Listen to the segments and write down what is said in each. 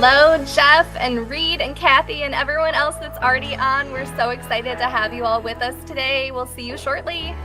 Hello, Jeff and Reed and Kathy and everyone else that's already on. We're so excited to have you all with us today. We'll see you shortly.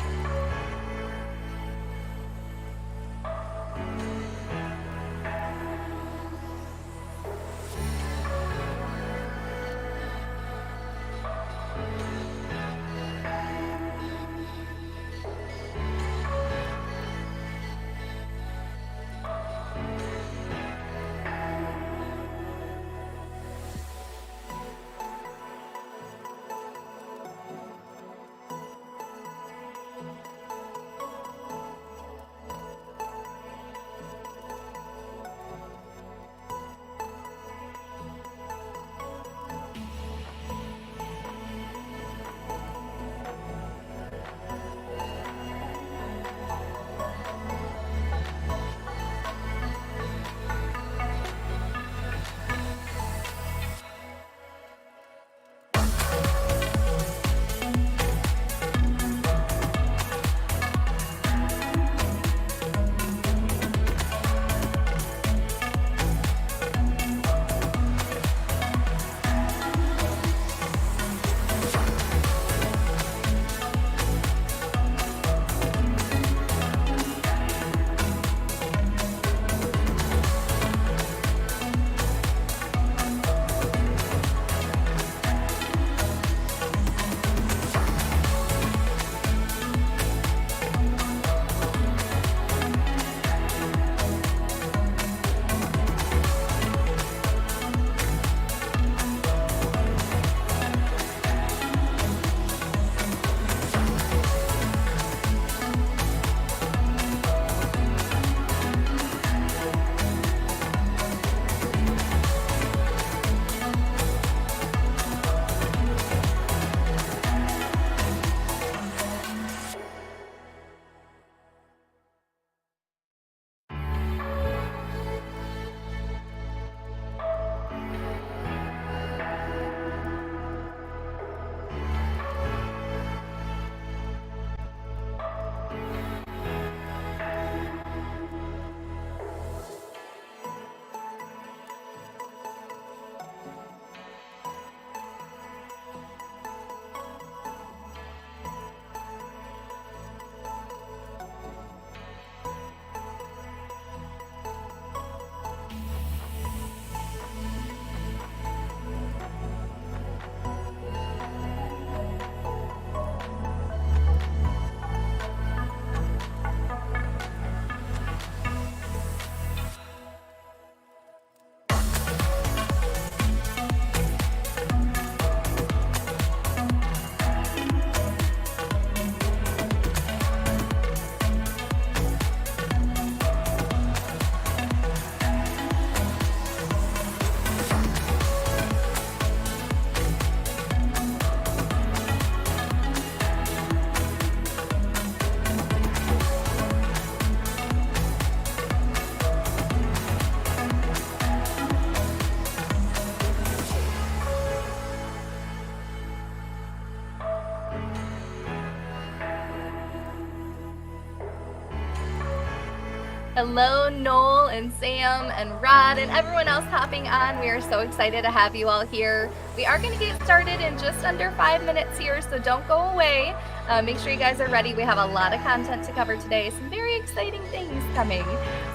Hello, Noel and Sam and Rod and everyone else hopping on. We are so excited to have you all here. We are going to get started in just under 5 minutes here, so don't go away. Make sure you guys are ready. We have a lot of content to cover today, some very exciting things coming.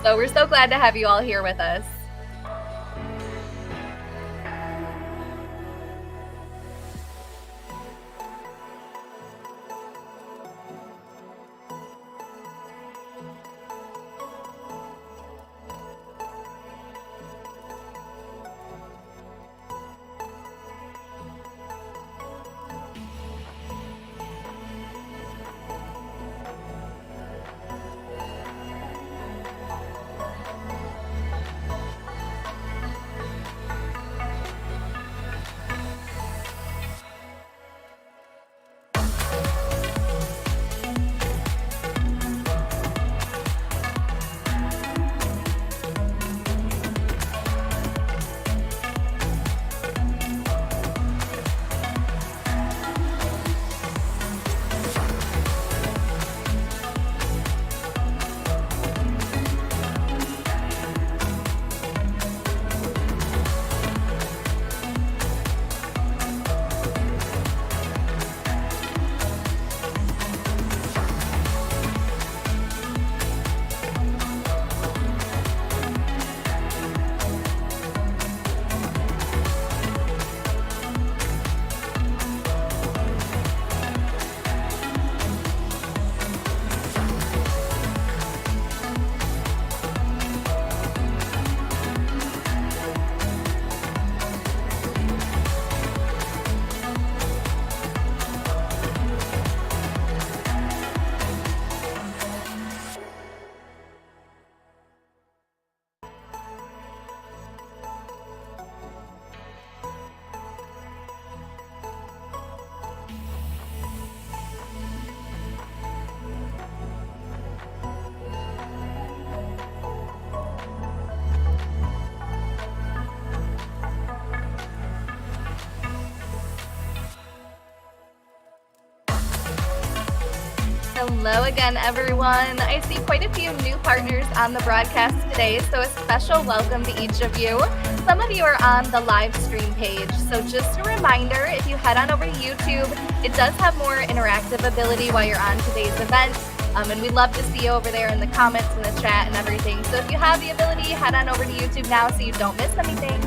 So we're so glad to have you all here with us. Hello again, everyone. I see quite a few new partners on the broadcast today, so a special welcome to each of you. Some of you are on the live stream page, so just a reminder, if you head on over to YouTube, it does have more interactive ability while you're on today's event, and we'd love to see you over there in the comments and the chat and everything. So if you have the ability, head on over to YouTube now so you don't miss anything.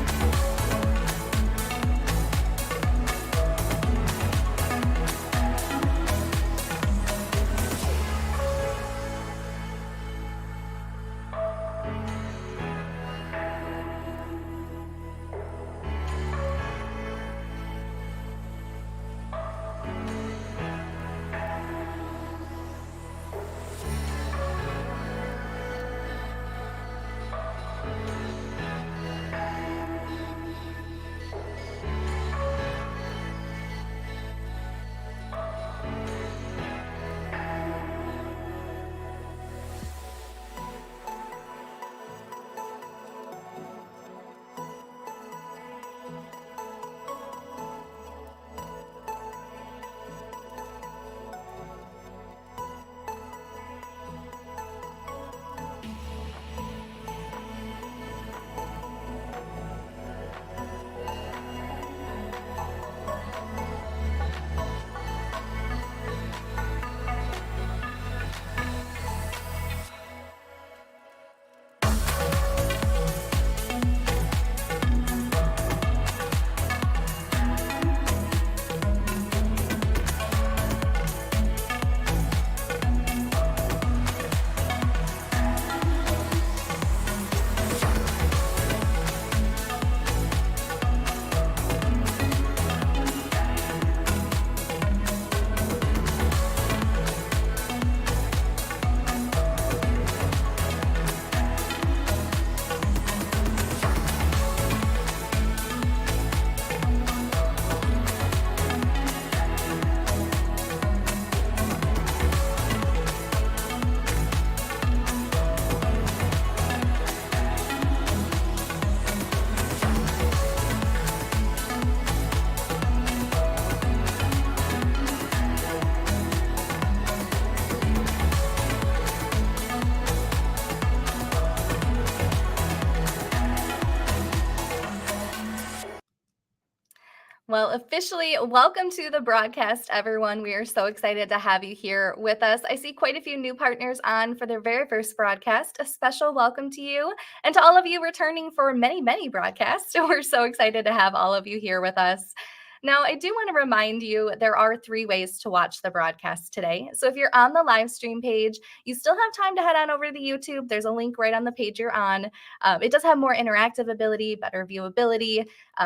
Well, officially, welcome to the broadcast, everyone. We are so excited to have you here with us. I see quite a few new partners on for their very first broadcast. A special welcome to you and to all of you returning for many, many broadcasts. We're so excited to have all of you here with us. Now, I do want to remind you there are 3 ways to watch the broadcast today. So if you're on the live stream page, you still have time to head on over to the YouTube. There's a link right on the page you're on. It does have more interactive ability, better viewability.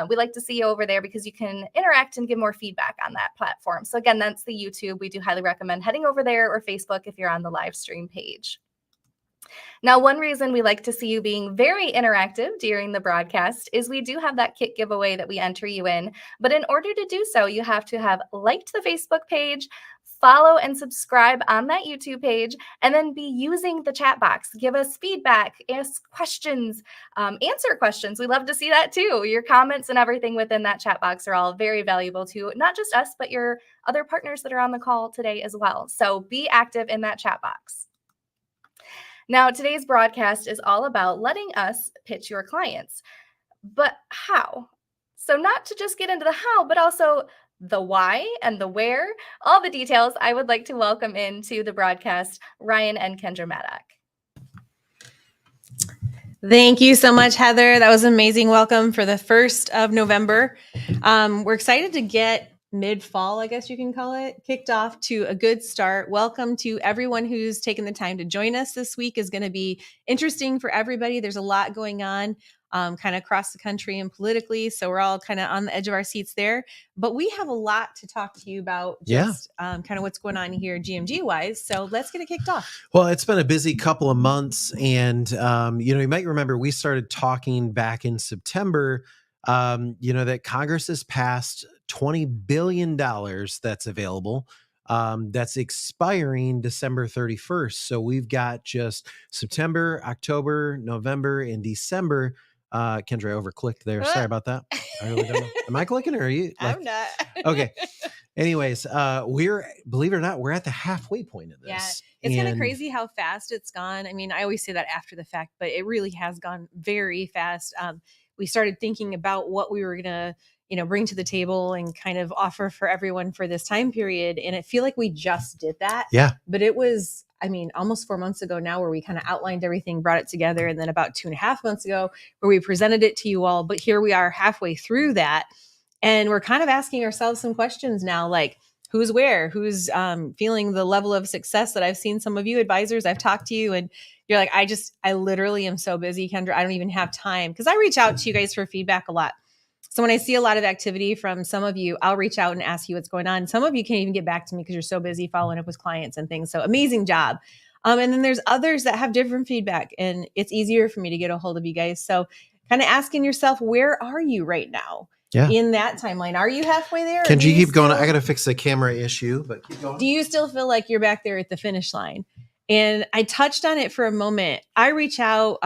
We like to see you over there because you can interact and give more feedback on that platform. So again, that's the YouTube. We do highly recommend heading over there, or Facebook if you're on the live stream page. Now, one reason we like to see you being very interactive during the broadcast is we do have that kit giveaway that we enter you in. But in order to do so, you have to have liked the Facebook page, follow and subscribe on that YouTube page, and then be using the chat box. Give us feedback, ask questions, answer questions. We love to see that too. Your comments and everything within that chat box are all very valuable to not just us, but your other partners that are on the call today as well. So be active in that chat box. Now, today's broadcast is all about letting us pitch your clients. But how? So not to just get into the how, but also the why and the where, all the details. I would like to welcome into the broadcast Ryan and Kendra Maddock. Thank you so much, Heather. That was an amazing welcome for the 1st of November. We're excited to get mid-fall, I guess you can call it, kicked off to a good start. Welcome to everyone who's taken the time to join us this week. Is going to be interesting for everybody. There's a lot going on kind of across the country and politically. So we're all kind of on the edge of our seats there. But we have a lot to talk to you about just kind of what's going on here GMG wise. So let's get it kicked off. Well, it's been a busy couple of months. And, you might remember we started talking back in September, that Congress has passed $20 billion that's available. That's expiring December 31st. So we've got just September, October, November, and December. Kendra, I overclicked there. Sorry about that. I really don't know. Am I clicking or are you? I'm not. Okay. Anyways, believe it or not, we're at the halfway point of this. It's kind of crazy how fast it's gone. I mean, I always say that after the fact, but it really has gone very fast. We started thinking about what we were going to, bring to the table and kind of offer for everyone for this time period. And I feel like we just did that. Yeah. But it was, almost 4 months ago now where we kind of outlined everything, brought it together. And then about 2.5 months ago where we presented it to you all. But here we are halfway through that. And we're kind of asking ourselves some questions now, like, who's where, who's feeling the level of success that I've seen some of you advisors. I've talked to you and you're like, I literally am so busy, Kendra. I don't even have time, because I reach out to you guys for feedback a lot. So when I see a lot of activity from some of you, I'll reach out and ask you what's going on. Some of you can't even get back to me because you're so busy following up with clients and things. So amazing job. And then there's others that have different feedback, and it's easier for me to get a hold of you guys. So kind of asking yourself, where are you right now? Yeah. In that timeline? Are you halfway there? Can you keep going? I got to fix the camera issue, but keep going. Do you still feel like you're back there at the finish line? And I touched on it for a moment. I reach out.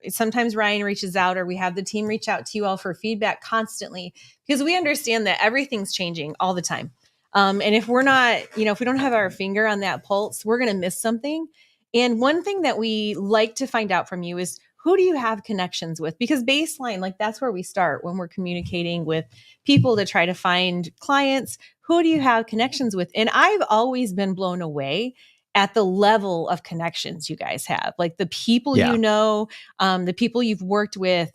Sometimes Ryan reaches out, or we have the team reach out to you all for feedback constantly, because we understand that everything's changing all the time. And if we're not, if we don't have our finger on that pulse, we're going to miss something. And one thing that we like to find out from you is, who do you have connections with? Because baseline, like, that's where we start when we're communicating with people to try to find clients. Who do you have connections with? And I've always been blown away at the level of connections you guys have, like the people, the people you've worked with,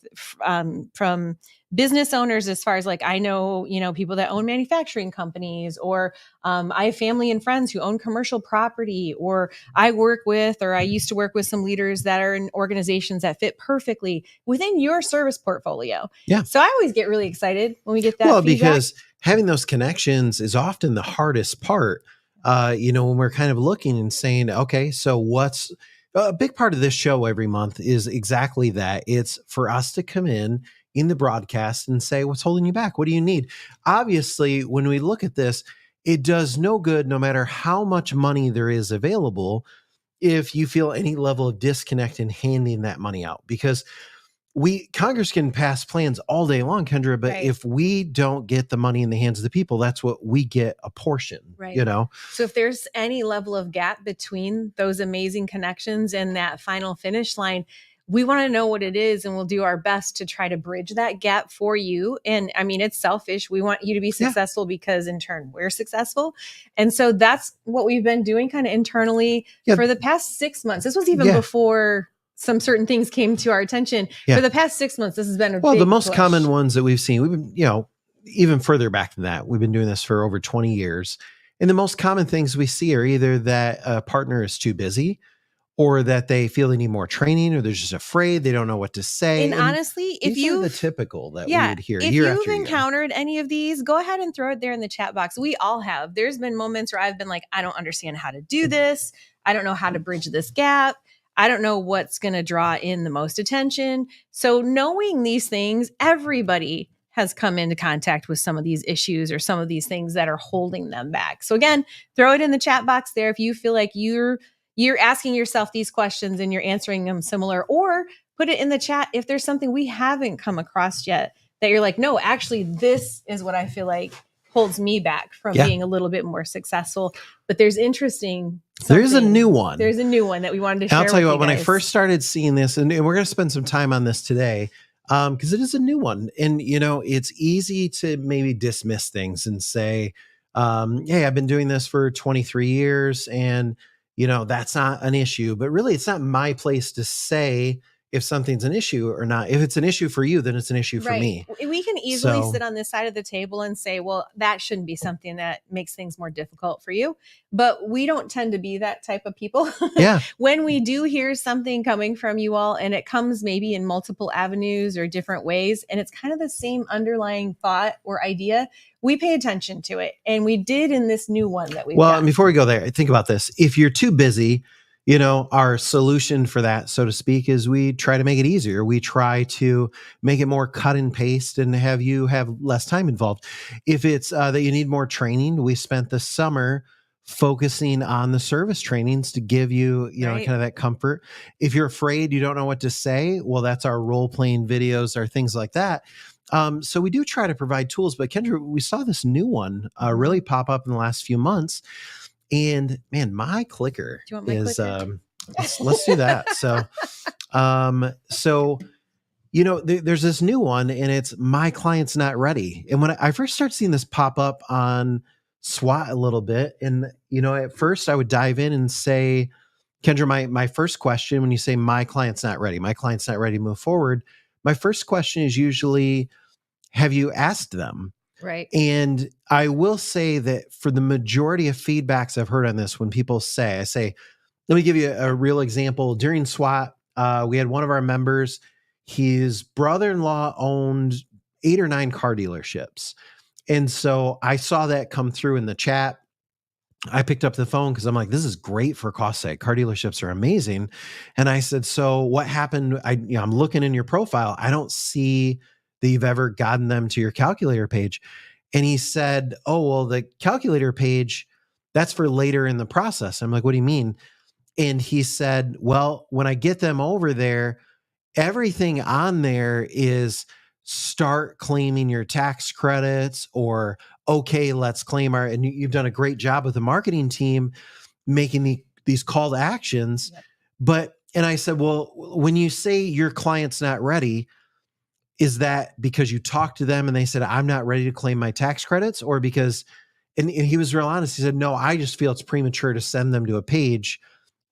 from business owners, as far as like, I know, people that own manufacturing companies, or I have family and friends who own commercial property, or I used to work with some leaders that are in organizations that fit perfectly within your service portfolio. Yeah. So I always get really excited when we get that. Well, feedback. Because having those connections is often the hardest part. When we're kind of looking and saying, okay, so what's a big part of this show every month is exactly that. It's for us to come in the broadcast and say, what's holding you back? What do you need? Obviously, when we look at this, it does no good, no matter how much money there is available, if you feel any level of disconnect in handing that money out, because Congress can pass plans all day long, Kendra, but Right. if we don't get the money in the hands of the people, that's what we get, a portion, Right. So if there's any level of gap between those amazing connections and that final finish line, we want to know what it is, and we'll do our best to try to bridge that gap for you. And it's selfish. We want you to be successful because in turn we're successful. And so that's what we've been doing kind of internally for the past 6 months. This was even before some certain things came to our attention. For the past 6 months, this has been the most push. common ones that we've seen, we've been, even further back than that, we've been doing this for over 20 years. And the most common things we see are either that a partner is too busy, or that they feel they need more training, or they're just afraid, they don't know what to say. And honestly, if you the typical that we would hear if year you've after year. encountered any of these, go ahead and throw it there in the chat box. We all have. There's been moments where I've been like, I don't understand how to do this. I don't know how to bridge this gap. I don't know what's going to draw in the most attention. So knowing these things, everybody has come into contact with some of these issues or some of these things that are holding them back. So again, throw it in the chat box there if you feel like you're asking yourself these questions and you're answering them similar, or put it in the chat if there's something we haven't come across yet that you're like, no, actually, this is what I feel like holds me back from being a little bit more successul. But there's there's a new one. There's a new one that we wanted to share. I'll tell you what, when I guys. first started seeing this, and we're going to spend some time on this today, because it is a new one. And, it's easy to maybe dismiss things and say, hey, I've been doing this for 23 years and, that's not an issue. But really, it's not my place to say if something's an issue or not. If it's an issue for you, then it's an issue for me. We can easily sit on this side of the table and say, well, that shouldn't be something that makes things more difficult for you. But we don't tend to be that type of people. Yeah. When we do hear something coming from you all, and it comes maybe in multiple avenues or different ways, and it's kind of the same underlying thought or idea, we pay attention to it. And we did in this new one that we've done. Before we go there, think about this. If you're too busy, our solution for that, so to speak, is we try to make it easier. We try to make it more cut and paste and have you have less time involved. If it's that you need more training, we spent the summer focusing on the service trainings to give you, kind of that comfort. If you're afraid, you don't know what to say, well, that's our role-playing videos or things like that. So we do try to provide tools, but Kendra, we saw this new one really pop up in the last few months. And man, my clicker Do you want my is, clicker? let's do that. So, there's this new one and it's my client's not ready. And when I first started seeing this pop up on SWAT a little bit, and, at first I would dive in and say, Kendra, my first question, when you say my client's not ready to move forward, my first question is usually, have you asked them? Right. And I will say that for the majority of feedbacks I've heard on this, when people I say, let me give you a real example. During SWAT, we had one of our members, his brother-in-law owned 8 or 9 car dealerships. And so I saw that come through in the chat. I picked up the phone because I'm like, this is great for cost sake. Car dealerships are amazing. And I said, so what happened? I'm looking in your profile. I don't see that you've ever gotten them to your calculator page. And he said, oh, well, the calculator page, that's for later in the process. I'm like, what do you mean? And he said, well, when I get them over there, everything on there is start claiming your tax credits, or okay, let's claim our, and you've done a great job with the marketing team making these call to actions. Yep. But, and I said, well, when you say your client's not ready, is that because you talked to them and they said, I'm not ready to claim my tax credits? Or because, and he was real honest. He said, no, I just feel it's premature to send them to a page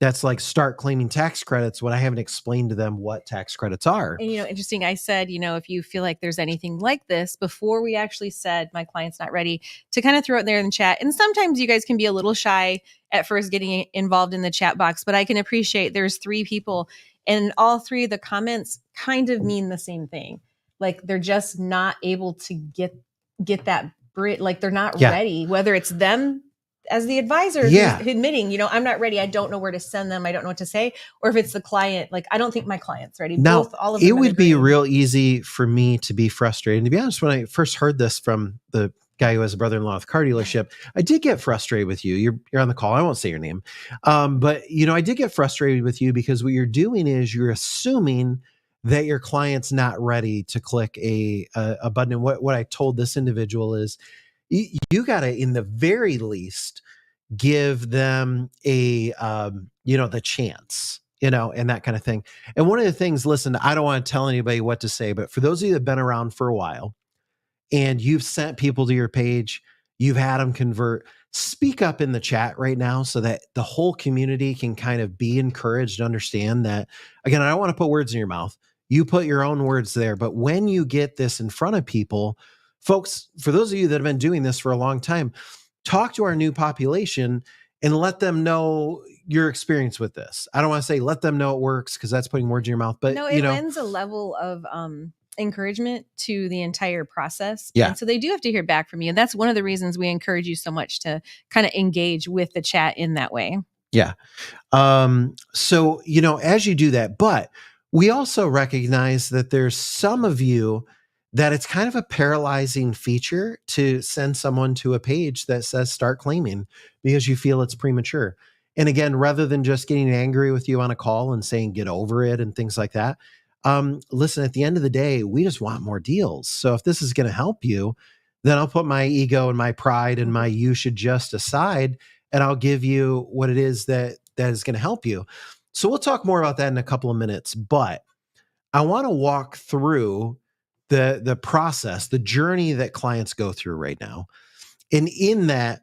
that's like start claiming tax credits when I haven't explained to them what tax credits are. And, interesting. I said, if you feel like there's anything like this, before we actually said my client's not ready, to kind of throw it there in the chat. And sometimes you guys can be a little shy at first getting involved in the chat box, but I can appreciate there's 3 people and all 3 of the comments kind of mean the same thing. Like they're just not able to get that like they're not ready, whether it's them as the advisor who's admitting, I'm not ready. I don't know where to send them. I don't know what to say. Or if it's the client, like, I don't think my client's ready. Now, All of them it would be real easy for me to be frustrated. And to be honest, when I first heard this from the guy who has a brother-in-law with a car dealership, I did get frustrated with you. You're on the call. I won't say your name. But I did get frustrated with you because what you're doing is you're assuming that your client's not ready to click a button. And what I told this individual is, you got to, in the very least, give them the chance, and that kind of thing. And one of the things, listen, I don't want to tell anybody what to say, but for those of you that have been around for a while and you've sent people to your page, you've had them convert, speak up in the chat right now so that the whole community can kind of be encouraged to understand that. Again, I don't want to put words in your mouth. You put your own words there, but when you get this in front of people, folks, for those of you that have been doing this for a long time, talk to our new population and let them know your experience with this. I don't want to say let them know it works because that's putting words in your mouth, but no, it lends a level of encouragement to the entire process. Yeah. And so they do have to hear back from you. And that's one of the reasons we encourage you so much to kind of engage with the chat in that way. Yeah. So, as you do that, but we also recognize that there's some of you that it's kind of a paralyzing feature to send someone to a page that says start claiming because you feel it's premature. And again, rather than just getting angry with you on a call and saying get over it and things like that, listen, at the end of the day, we just want more deals. So if this is going to help you, then I'll put my ego and my pride and my you should just aside, and I'll give you what it is that is going to help you. So we'll talk more about that in a couple of minutes, but I want to walk through the process, the journey that clients go through right now. And in that,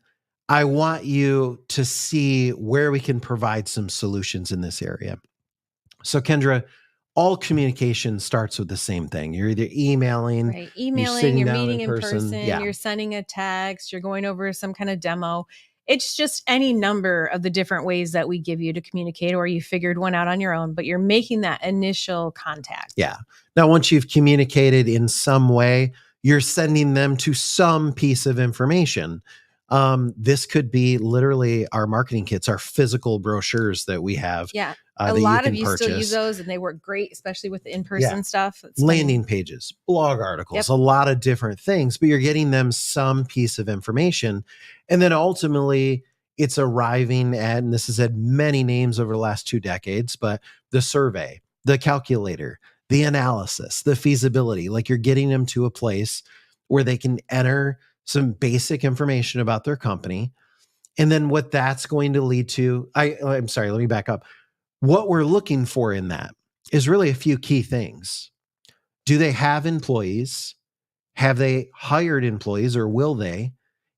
I want you to see where we can provide some solutions in this area. So Kendra, all communication starts with the same thing. You're either emailing, you're meeting in person, you're sending a text, you're going over some kind of demo. It's just any number of the different ways that we give you to communicate, or you figured one out on your own, but you're making that initial contact. Yeah. Now, once you've communicated in some way, you're sending them to some piece of information. This could be literally our marketing kits, our physical brochures that we have. Yeah. A lot of you still use those and they work great, especially with the in-person stuff. Landing pages, blog articles, a lot of different things, but you're getting them some piece of information. And then ultimately it's arriving at, and this has had many names over the last 2 decades, but the survey, the calculator, the analysis, the feasibility, like you're getting them to a place where they can enter some basic information about their company. And then what that's going to lead to, I'm sorry, let me back up. What we're looking for in that is really a few key things. Do they have employees? Have they hired employees, or will they?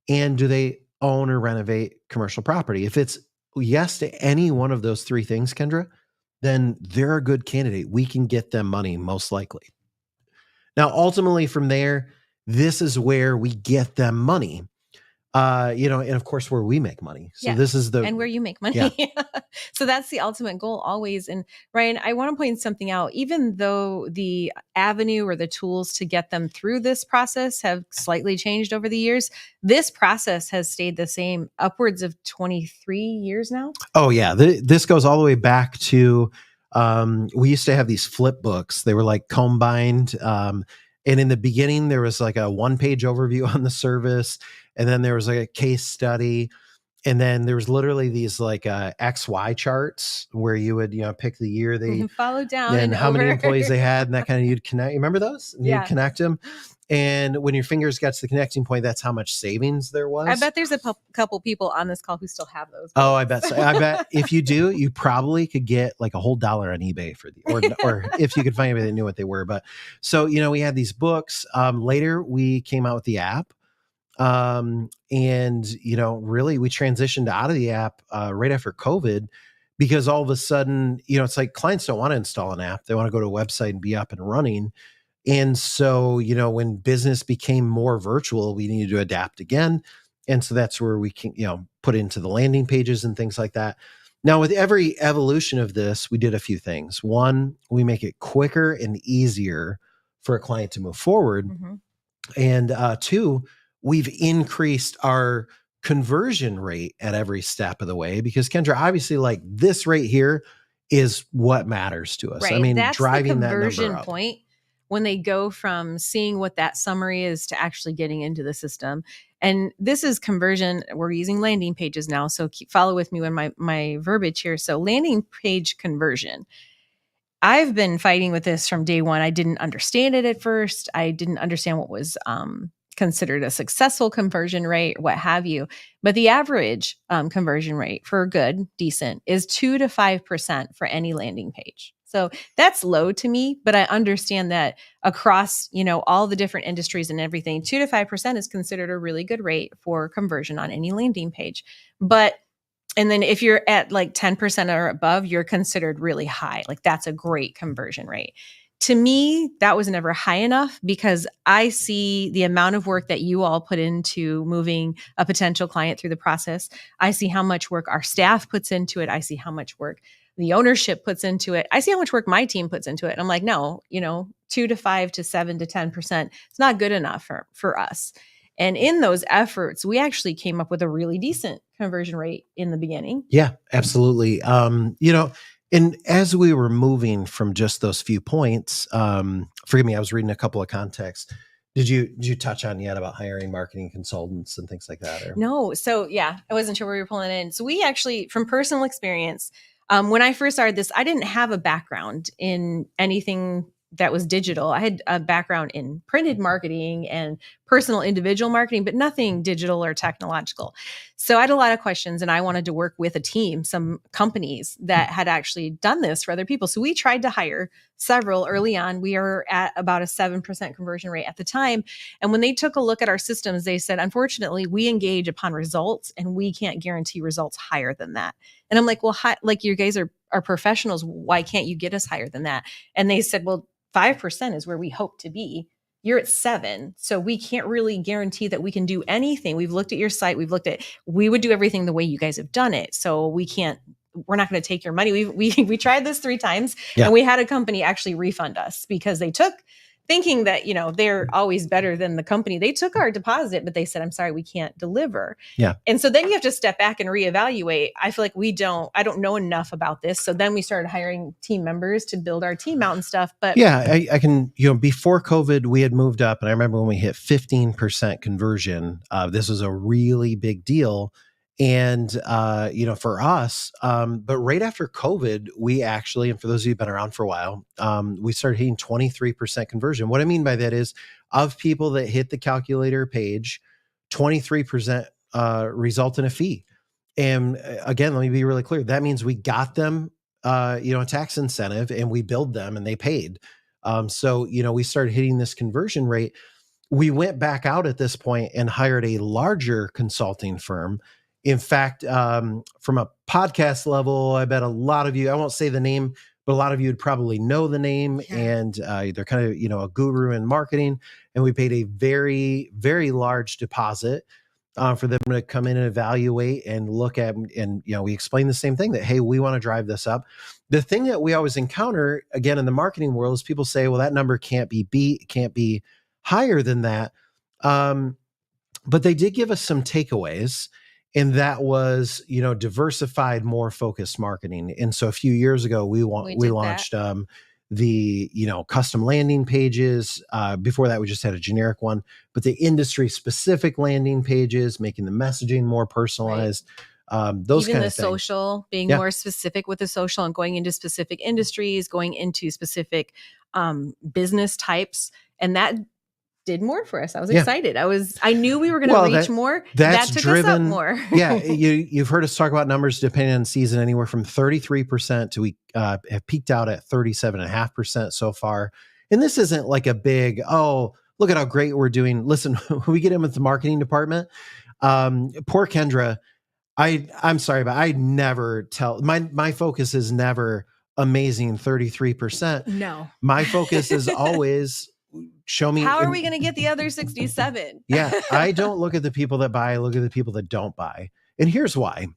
And do they own or renovate commercial property? If it's yes to any one of those three things, Kendra, then they're a good candidate. We can get them money most likely. Now, ultimately from there, this is where we get them money. And of course where we make money. So this is and where you make money. Yeah. So that's the ultimate goal always. And Ryan, I want to point something out. Even though the avenue or the tools to get them through this process have slightly changed over the years, this process has stayed the same upwards of 23 years now. Oh yeah. This goes all the way back to, we used to have these flip books. They were like combined. And in the beginning, there was like a 1-page overview on the service. And then there was like a case study. And then there was literally these like XY charts where you would, pick the year they follow down and how many employees they had and that kind of, you'd connect. You remember those? And you'd connect them. And when your fingers got to the connecting point, that's how much savings there was. I bet there's a couple people on this call who still have those. Oh, I bet. I bet if you do, you probably could get like a whole $1 on eBay for the, or if you could find anybody that knew what they were. But so, we had these books. Later we came out with the app. Really we transitioned out of the app right after COVID, because all of a sudden, it's like clients don't want to install an app. They want to go to a website and be up and running. And so, when business became more virtual, we needed to adapt again. And so that's where we can, put into the landing pages and things like that. Now, with every evolution of this, we did a few things. One, we make it quicker and easier for a client to move forward. Mm-hmm. And two, we've increased our conversion rate at every step of the way, because Kendra, obviously, like this right here is what matters to us. Right. I mean, that's driving the that conversion number up. point when they go from seeing what that summary is to actually getting into the system. And this is conversion. We're using landing pages now. So follow with me when my verbiage here. So landing page conversion. I've been fighting with this from day one. I didn't understand it at first. I didn't understand what was considered a successful conversion rate, what have you. But the average conversion rate for good, decent, is 2 to 5% for any landing page. So that's low to me, but I understand that across, all the different industries and everything, 2 to 5% is considered a really good rate for conversion on any landing page. And then if you're at like 10% or above, you're considered really high. Like that's a great conversion rate. To me, that was never high enough, because I see the amount of work that you all put into moving a potential client through the process. I see how much work our staff puts into it. I see how much work the ownership puts into it. I see how much work my team puts into it. And I'm like, no, 2 to 5 to 7 to 10%, it's not good enough for us. And in those efforts, we actually came up with a really decent conversion rate in the beginning. Yeah, absolutely. And as we were moving from just those few points, forgive me, I was reading a couple of contexts. Did you touch on yet about hiring marketing consultants and things like that? Or? No. So yeah, I wasn't sure where you were pulling in. So we actually, from personal experience, when I first started this, I didn't have a background in anything that was digital. I had a background in printed marketing and personal individual marketing, but nothing digital or technological. So I had a lot of questions, and I wanted to work with a team, some companies that had actually done this for other people. So we tried to hire several early on. We were at about a 7% conversion rate at the time. And when they took a look at our systems, they said, unfortunately, we engage upon results and we can't guarantee results higher than that. And I'm like, well, like you guys are professionals. Why can't you get us higher than that? And they said, well, 5% is where we hope to be. You're at 7. So we can't really guarantee that we can do anything. We've looked at your site. We would do everything the way you guys have done it. So we're not going to take your money. We tried this 3 times and we had a company actually refund us because they took, thinking that, they're always better than the company. They took our deposit, but they said, I'm sorry, we can't deliver. Yeah. And so then you have to step back and reevaluate. I feel like I don't know enough about this. So then we started hiring team members to build our team out and stuff. But yeah, I can, before COVID, we had moved up, and I remember when we hit 15% conversion, this was a really big deal. And, for us, but right after COVID, we actually, and for those of you who've been around for a while, we started hitting 23% conversion. What I mean by that is of people that hit the calculator page, 23% result in a fee. And again, let me be really clear. That means we got them, a tax incentive and we billed them and they paid. So, we started hitting this conversion rate. We went back out at this point and hired a larger consulting firm. In fact, from a podcast level, I bet a lot of you, I won't say the name, but a lot of you would probably know the name. Yeah. And they're kind of, a guru in marketing. And we paid a very, very large deposit for them to come in and evaluate and look at. And, we explain the same thing that, hey, we want to drive this up. The thing that we always encounter, again, in the marketing world is people say, well, that number can't be beat, can't be higher than that. But they did give us some takeaways, and that was, diversified, more focused marketing. And so a few years ago, we launched the, custom landing pages. Before that, we just had a generic one, but the industry specific landing pages, making the messaging more personalized. Those even kind the of things. social, being more specific with the social and going into specific industries, going into specific business types. And that did more for us. I was excited. I knew we were going to reach more. That took us up more. You've heard us talk about numbers depending on season, anywhere from 33% to we have peaked out at 37.5% so far. And this isn't like a big, oh, look at how great we're doing. Listen, when we get in with the marketing department, poor Kendra, I'm sorry, but I never tell my focus is never amazing 33%. No. My focus is always show me how are we going to get the other 67? Yeah. I don't look at the people that buy, I look at the people that don't buy. And here's why.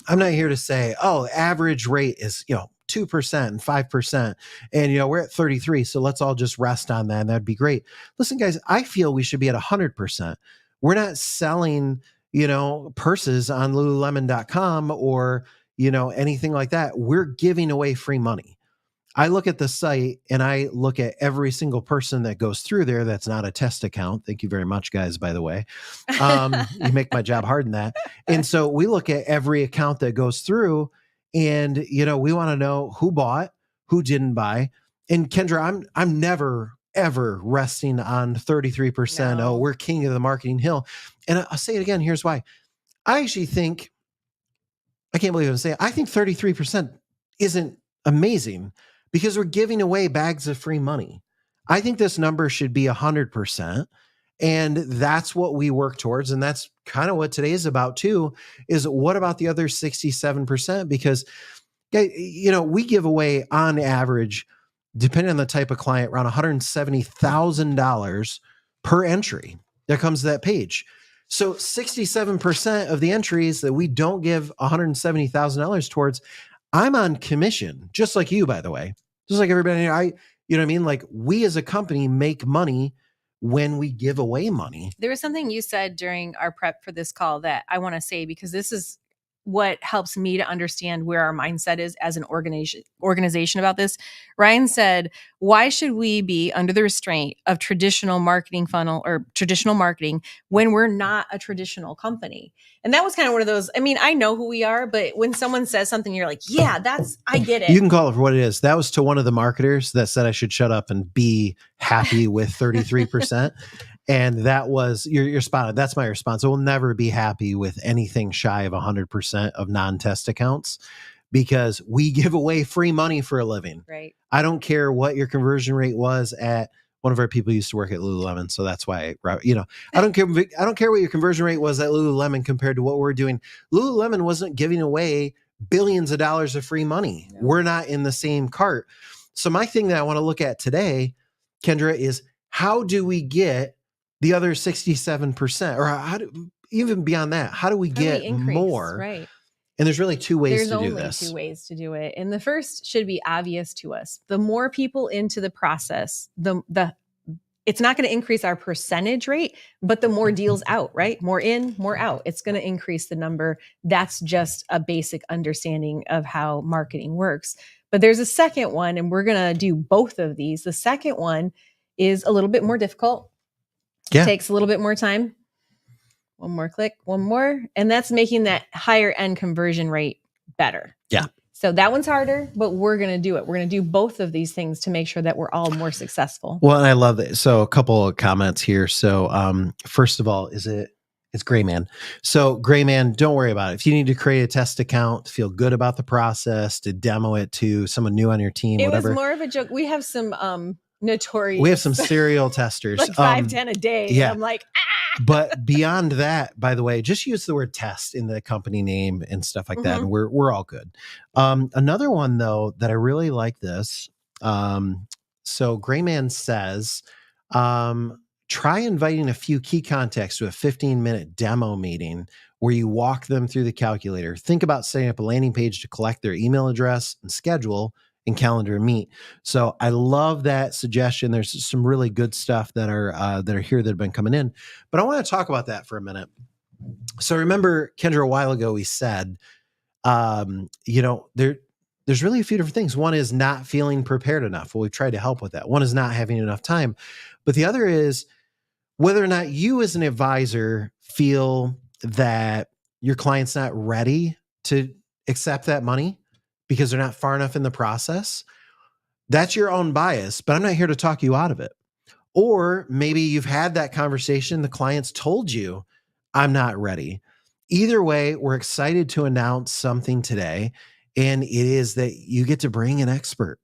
I'm not here to say, oh, average rate is, 2% and 5%. And, we're at 33. So let's all just rest on that. And that'd be great. Listen, guys, I feel we should be at 100%. We're not selling, purses on lululemon.com or, anything like that. We're giving away free money. I look at the site and I look at every single person that goes through there. That's not a test account. Thank you very much, guys, by the way. You make my job hard in that. And so we look at every account that goes through and, we want to know who bought, who didn't buy. And Kendra, I'm never, ever resting on 33%. No. Oh, we're king of the marketing hill. And I'll say it again. Here's why. I actually think, I can't believe I'm saying, I think 33% isn't amazing, because we're giving away bags of free money. I think this number should be 100%. And that's what we work towards. And that's kind of what today is about too, is what about the other 67%? Because, we give away on average, depending on the type of client, around $170,000 per entry that comes to that page. So 67% of the entries that we don't give $170,000 towards, I'm on commission, just like you, by the way, just like everybody here. You know what I mean? Like, we as a company make money when we give away money. There was something you said during our prep for this call that I want to say, because this is what helps me to understand where our mindset is as an organization about this. Ryan said, why should we be under the restraint of traditional marketing funnel or traditional marketing when we're not a traditional company? And that was kind of one of those, I mean, I know who we are, but when someone says something, you're like, yeah, I get it. You can call it for what it is. That was to one of the marketers that said I should shut up and be happy with 33%. And that was, you're spot on. That's my response. I will never be happy with anything shy of 100% of non-test accounts, because we give away free money for a living. Right. I don't care what your conversion rate was at, one of our people used to work at Lululemon. So that's why, I don't care what your conversion rate was at Lululemon compared to what we're doing. Lululemon wasn't giving away billions of dollars of free money. No. We're not in the same cart. So my thing that I want to look at today, Kendra, is how do we get the other 67%, or even beyond that, how do we get more? Right. And there's really two ways to do this. There's only two ways to do it. And the first should be obvious to us. The more people into the process, it's not going to increase our percentage rate, but the more deals out, right? More in, more out. It's going to increase the number. That's just a basic understanding of how marketing works. But there's a second one, and we're going to do both of these. The second one is a little bit more difficult. Yeah. It takes a little bit more time. One more click, one more. And that's making that higher end conversion rate better. Yeah. So that one's harder, but we're going to do it. We're going to do both of these things to make sure that we're all more successful. Well, and I love it. So a couple of comments here. So first of all, it's Gray Man. So Gray Man, don't worry about it. If you need to create a test account, feel good about the process, to demo it to someone new on your team, It whatever. was more of a joke. We have some notorious. We have some serial testers. like 5, 10 a day. Yeah. And I'm like, But beyond that, by the way, just use the word test in the company name and stuff like that. And we're all good. Another one though, that I really like this. So Grayman says, try inviting a few key contacts to a 15-minute demo meeting where you walk them through the calculator. Think about setting up a landing page to collect their email address and schedule and calendar meet. So I love that suggestion. There's some really good stuff that are here that have been coming in, but I want to talk about that for a minute. So remember, Kendra, a while ago, we said, there's really a few different things. One is not feeling prepared enough. Well, we've tried to help with that. One is not having enough time, but the other is whether or not you as an advisor feel that your client's not ready to accept that money because they're not far enough in the process. That's your own bias, but I'm not here to talk you out of it. Or maybe you've had that conversation. The client's told you, I'm not ready. Either way, we're excited to announce something today. And it is that you get to bring an expert.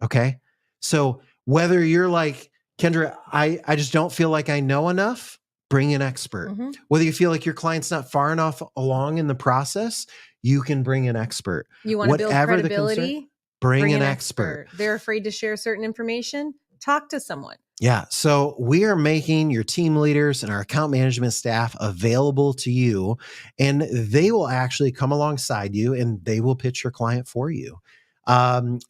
Okay. So whether you're like, Kendra, I just don't feel like I know enough, bring an expert. Whether you feel like your client's not far enough along in the process, you can bring an expert. You want to build credibility? Bring an expert. They're afraid to share certain information? Talk to someone. Yeah. So we are making your team leaders and our account management staff available to you, and they will actually come alongside you and they will pitch your client for you. And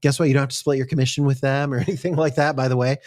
guess what? You don't have to split your commission with them or anything like that, by the way.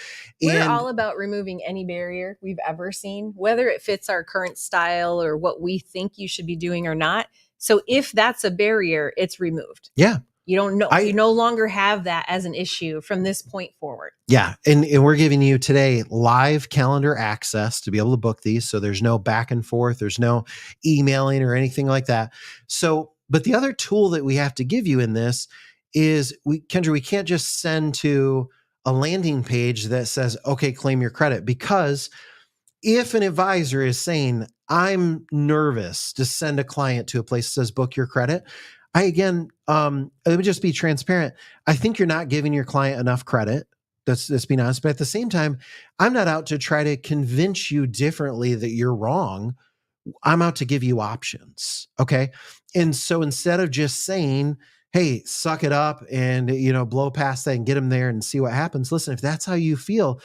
We're all about removing any barrier we've ever seen, whether it fits our current style or what we think you should be doing or not. So if that's a barrier, it's removed. Yeah. You don't know. You no longer have that as an issue from this point forward. Yeah. And we're giving you today live calendar access to be able to book these. So there's no back and forth. There's no emailing or anything like that. So, but the other tool that we have to give you in this is Kendra, we can't just send to a landing page that says, okay, claim your credit, because if an advisor is saying, I'm nervous to send a client to a place that says book your credit, let me just be transparent. I think you're not giving your client enough credit. Let's be honest. But at the same time, I'm not out to try to convince you differently that you're wrong. I'm out to give you options. Okay. And so instead of just saying, hey, suck it up and, blow past that and get them there and see what happens. Listen, if that's how you feel,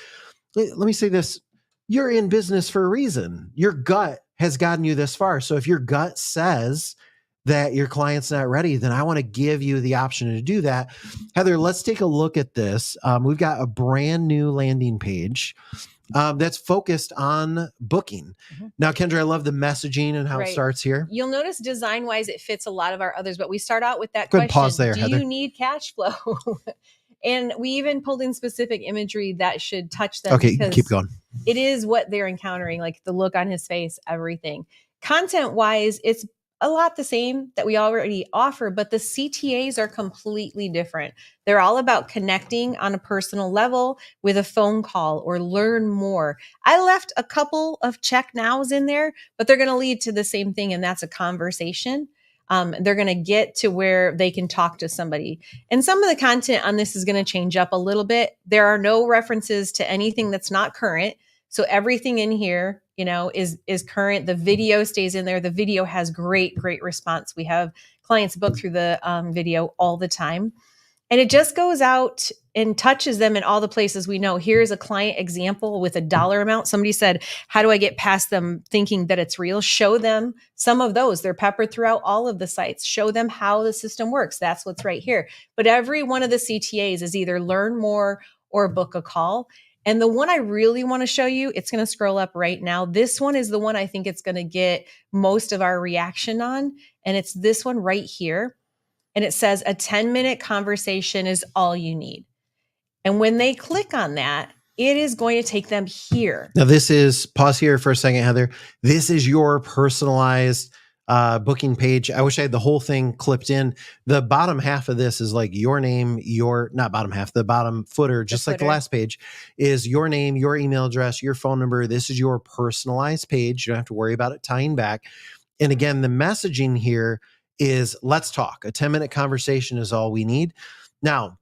let me say this. You're in business for a reason. Your gut has gotten you this far. So if your gut says that your client's not ready, then I want to give you the option to do that. Heather, let's take a look at this. We've got a brand new landing page that's focused on booking. Now, Kendra, I love the messaging and how it starts here. You'll notice design-wise, it fits a lot of our others, but we start out with that Good question. Pause there, Do Heather. you need cash flow? And we even pulled in specific imagery that should touch them. Okay, keep going. It is what they're encountering, like the look on his face, everything. Content-wise, it's a lot the same that we already offer, but the CTAs are completely different. They're all about connecting on a personal level with a phone call or learn more. I left a couple of check nows in there, but they're going to lead to the same thing, and that's a conversation. They're going to get to where they can talk to somebody. And some of the content on this is going to change up a little bit. There are no references to anything that's not current. So everything in here, is current. The video stays in there. The video has great response. We have clients book through the video all the time. And it just goes out and touches them in all the places we know. Here's a client example with a dollar amount. Somebody said, how do I get past them thinking that it's real? Show them some of those. They're peppered throughout all of the sites. Show them how the system works. That's what's right here. But every one of the CTAs is either learn more or book a call. And the one I really want to show you, it's going to scroll up right now. This one is the one I think it's going to get most of our reaction on. And it's this one right here. And it says a 10-minute conversation is all you need. And when they click on that, it is going to take them here. Now, this is, pause here for a second, Heather. This is your personalized booking page. I wish I had the whole thing clipped in. The bottom half of this is like your name, not bottom half, the bottom footer, just like the last page, is your name, your email address, your phone number. This is your personalized page. You don't have to worry about it tying back. And again, the messaging here is let's talk. A 10-minute conversation is all we need. Now,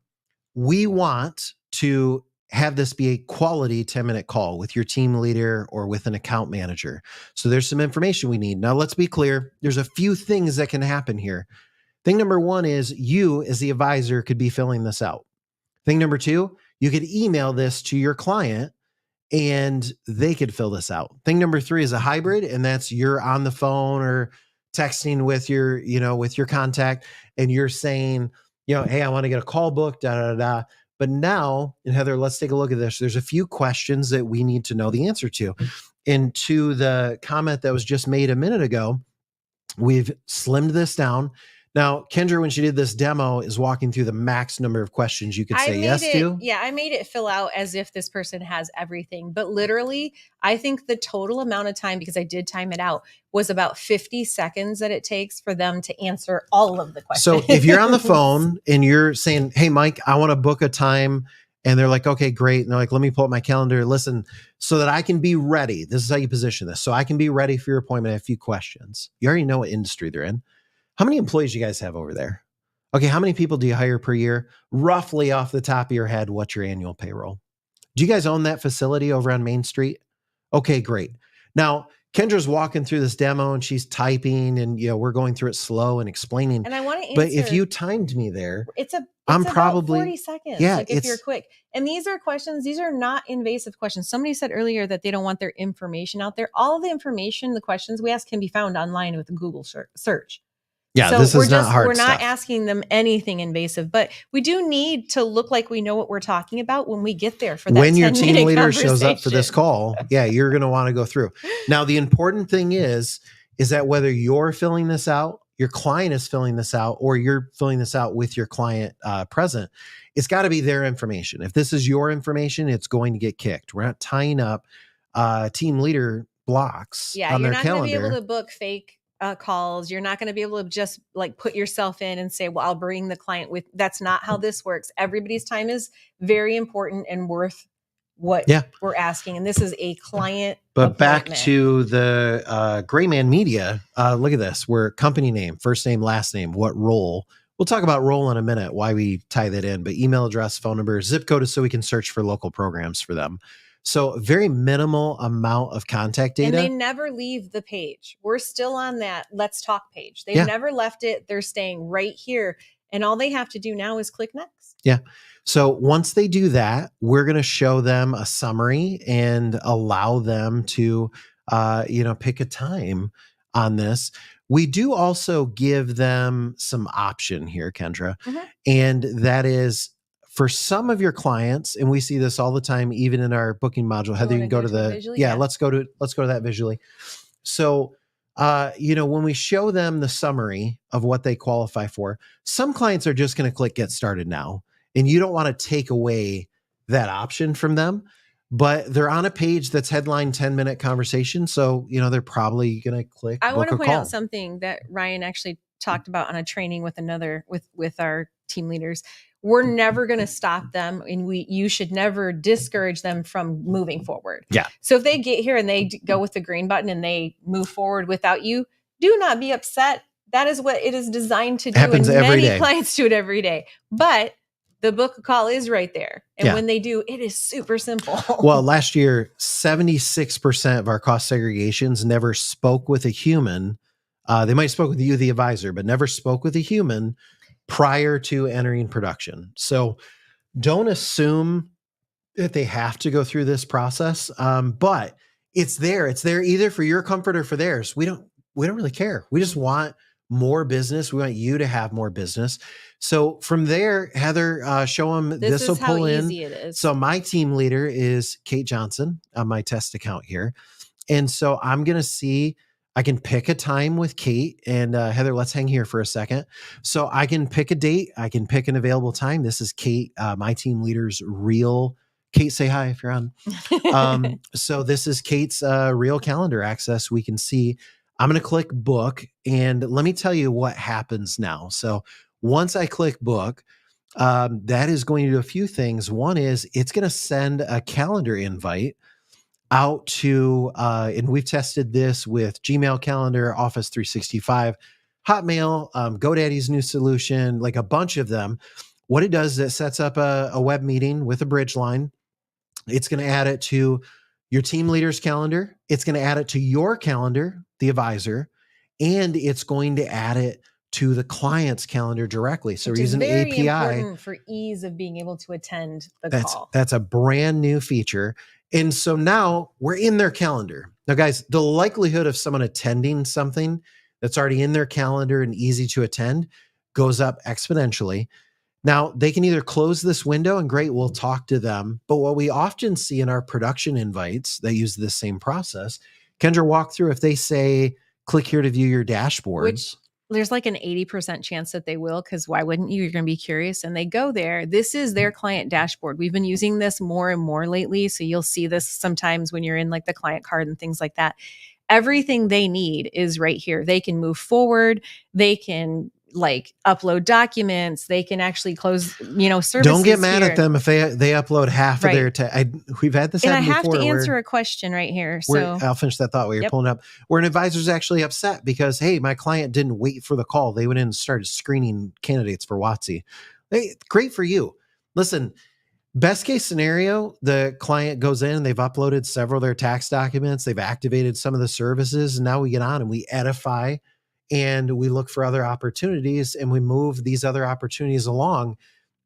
we want to have this be a quality 10-minute call with your team leader or with an account manager. So there's some information we need. Now, let's be clear. There's a few things that can happen here. Thing number one is you as the advisor could be filling this out. Thing number two, you could email this to your client and they could fill this out. Thing number three is a hybrid, and that's you're on the phone or texting with your contact and you're saying, hey, I want to get a call booked, da. But now, and Heather, let's take a look at this. There's a few questions that we need to know the answer to. And to the comment that was just made a minute ago, we've slimmed this down. Now, Kendra, when she did this demo, is walking through the max number of questions you could say yes to. Yeah, I made it fill out as if this person has everything. But literally, I think the total amount of time, because I did time it out, was about 50 seconds that it takes for them to answer all of the questions. So if you're on the phone and you're saying, hey, Mike, I want to book a time. And they're like, okay, great. And they're like, let me pull up my calendar. Listen, so that I can be ready. This is how you position this. So I can be ready for your appointment. I have a few questions. You already know what industry they're in. How many employees you guys have over there? Okay, how many people do you hire per year? Roughly off the top of your head, what's your annual payroll? Do you guys own that facility over on Main Street? Okay, great. Now, Kendra's walking through this demo and she's typing and we're going through it slow and explaining. And I want to answer. But if you timed me there, I'm probably 40 seconds. Yeah, if you're quick. And these are questions, these are not invasive questions. Somebody said earlier that they don't want their information out there. All of the information, the questions we ask can be found online with a Google search. Yeah, so this is not hard We're stuff. not asking them anything invasive, but we do need to look like we know what we're talking about when we get there for that. When your team leader shows up for this call, you're going to want to go through. Now, the important thing is that whether you're filling this out, your client is filling this out, or you're filling this out with your client present, it's got to be their information. If this is your information, it's going to get kicked. We're not tying up team leader blocks on their calendar. You're not going to be able to book fake calls. You're not going to be able to just like put yourself in and say, well, I'll bring the client with. That's not how this works. Everybody's time is very important and worth what we're asking. And this is a client. But back to the Gray Man Media. Look at this. We're company name, first name, last name, what role. We'll talk about role in a minute, why we tie that in, but email address, phone number, zip code is so we can search for local programs for them. So very minimal amount of contact data. And they never leave the page. We're still on that Let's Talk page. They've never left it. They're staying right here. And all they have to do now is click next. Yeah. So once they do that, we're going to show them a summary and allow them to, pick a time on this. We do also give them some option here, Kendra. Mm-hmm. And that is, for some of your clients, and we see this all the time, even in our booking module, Heather, you can go to the, let's go to that visually. So, when we show them the summary of what they qualify for, some clients are just going to click get started now. And you don't want to take away that option from them, but they're on a page that's headline 10-minute conversation. So, they're probably going to click. I want to point out something that Ryan actually talked about on a training with with our team leaders. We're never going to stop them, and you should never discourage them from moving forward. Yeah. So if they get here and they go with the green button and they move forward without you, do not be upset. That is what it is designed to do. Happens and every many day. Clients do it every day. But the book call is right there. And when they do, it is super simple. Well, last year, 76% of our cost segregations never spoke with a human. They might have spoke with you, the advisor, but never spoke with a human prior to entering production. So don't assume that they have to go through this process. But it's there. It's there either for your comfort or for theirs. We don't really care. We just want more business. We want you to have more business. So from there, Heather, show them this will pull in. Easy it is. So my team leader is Kate Johnson on my test account here. And so I'm going to see, I can pick a time with Kate and Heather, let's hang here for a second. So I can pick a date. I can pick an available time. This is Kate, my team leader's real Kate, say hi if you're on. So this is Kate's real calendar access. We can see, I'm going to click book, and let me tell you what happens now. So once I click book, that is going to do a few things. One is it's going to send a calendar invite out to, and we've tested this with Gmail Calendar, Office 365, Hotmail, GoDaddy's new solution, like a bunch of them. What it does is it sets up a web meeting with a bridge line. It's going to add it to your team leader's calendar. It's going to add it to your calendar, the advisor, and it's going to add it to the client's calendar directly. So we're using API. Important for ease of being able to attend the call. That's a brand new feature. And so now we're in their calendar. Now, guys, the likelihood of someone attending something that's already in their calendar and easy to attend goes up exponentially. Now, they can either close this window, and great, we'll talk to them. But what we often see in our production invites that use this same process, Kendra, walk through, if they say, click here to view your dashboard. Which there's like an 80% chance that they will, because why wouldn't you? You're going to be curious. And they go there. This is their client dashboard. We've been using this more and more lately. So you'll see this sometimes when you're in like the client card and things like that. Everything they need is right here. They can move forward. They can like upload documents. They can actually close, services. Don't get mad at them if they upload half of their we've had this happen before. And I have to answer a question right here. So I'll finish that thought while you're pulling up. Where an advisor's actually upset because, hey, my client didn't wait for the call. They went in and started screening candidates for WOTC. Hey, great for you. Listen, best case scenario, the client goes in and they've uploaded several of their tax documents. They've activated some of the services. And now we get on and we edify and we look for other opportunities and we move these other opportunities along.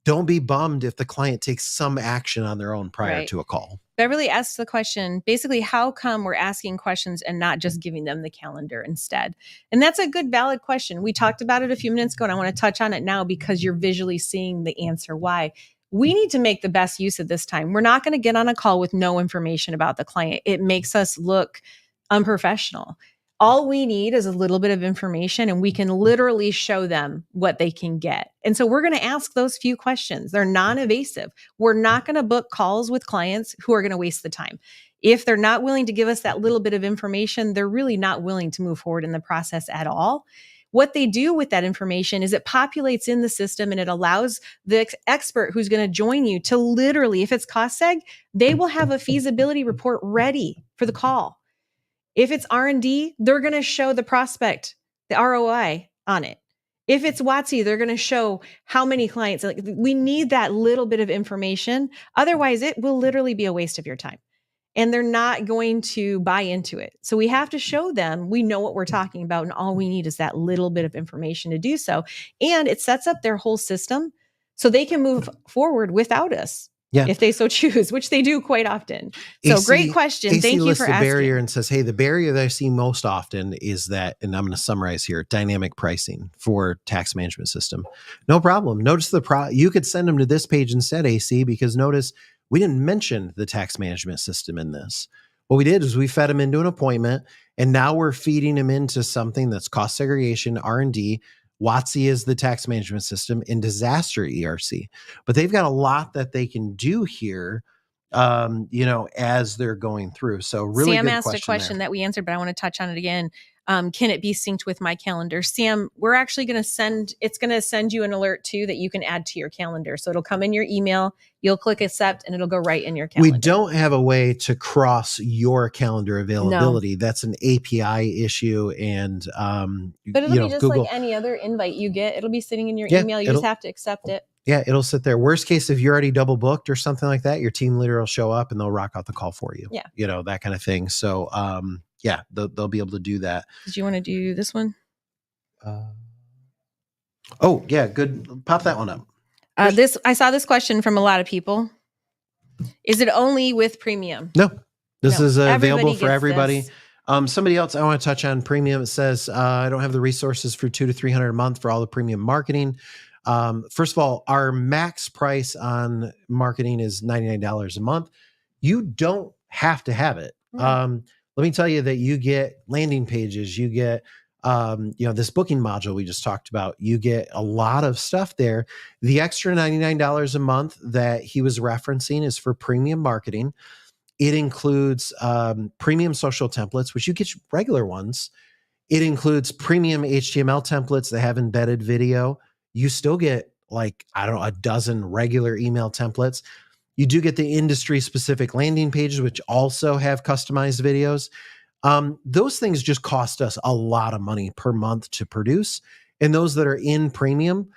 Don't be bummed if the client takes some action on their own prior to a call. Beverly asks the question, basically, how come we're asking questions and not just giving them the calendar instead? And that's a good, valid question. We talked about it a few minutes ago, and I want to touch on it now because you're visually seeing the answer why. We need to make the best use of this time. We're not going to get on a call with no information about the client. It makes us look unprofessional. All we need is a little bit of information, and we can literally show them what they can get. And so we're going to ask those few questions. They're non-evasive. We're not going to book calls with clients who are going to waste the time. If they're not willing to give us that little bit of information, they're really not willing to move forward in the process at all. What they do with that information is it populates in the system, and it allows the expert who's going to join you to literally, if it's cost seg, they will have a feasibility report ready for the call. If it's R&D, they're going to show the prospect, the ROI on it. If it's WOTC, they're going to show how many clients. Like, we need that little bit of information. Otherwise, it will literally be a waste of your time. And they're not going to buy into it. So we have to show them we know what we're talking about, and all we need is that little bit of information to do so. And it sets up their whole system so they can move forward without us. Yeah. If they so choose, which they do quite often. So great question. Thank you for asking. The barrier and says, hey, the barrier that I see most often is that, and I'm going to summarize here, dynamic pricing for tax management system. No problem. Notice you could send them to this page instead, AC, because notice we didn't mention the tax management system in this. What we did is we fed them into an appointment, and now we're feeding them into something that's cost segregation, R&D. WOTC is the tax management system, in disaster ERC, but they've got a lot that they can do here, as they're going through. So really Sam good asked a question that we answered, but I want to touch on it again. Can it be synced with my calendar? Sam, we're actually going to it's going to send you an alert too that you can add to your calendar. So it'll come in your email, you'll click accept, and it'll go right in your calendar. We don't have a way to cross your calendar availability. No. That's an API issue. And, but it'll be just Google, like any other invite you get. It'll be sitting in your email. You just have to accept it. Yeah, it'll sit there. Worst case, if you're already double booked or something like that, your team leader will show up and they'll rock out the call for you. Yeah. That kind of thing. So, they'll be able to do that. Did you want to do this one? Good. Pop that one up. I saw this question from a lot of people. Is it only with premium? No, this is available for everybody. Somebody else I want to touch on premium. It says, I don't have the resources for $200 to $300 a month for all the premium marketing. First of all, our max price on marketing is $99 a month. You don't have to have it. Let me tell you that you get landing pages, you get this booking module we just talked about, you get a lot of stuff there. The extra $99 a month that he was referencing is for premium marketing. It includes premium social templates, which you get regular ones. It includes premium HTML templates that have embedded video. You still get like, I don't know, a dozen regular email templates. You do get the industry specific landing pages, which also have customized videos. Those things just cost us a lot of money per month to produce. And those that are in premium,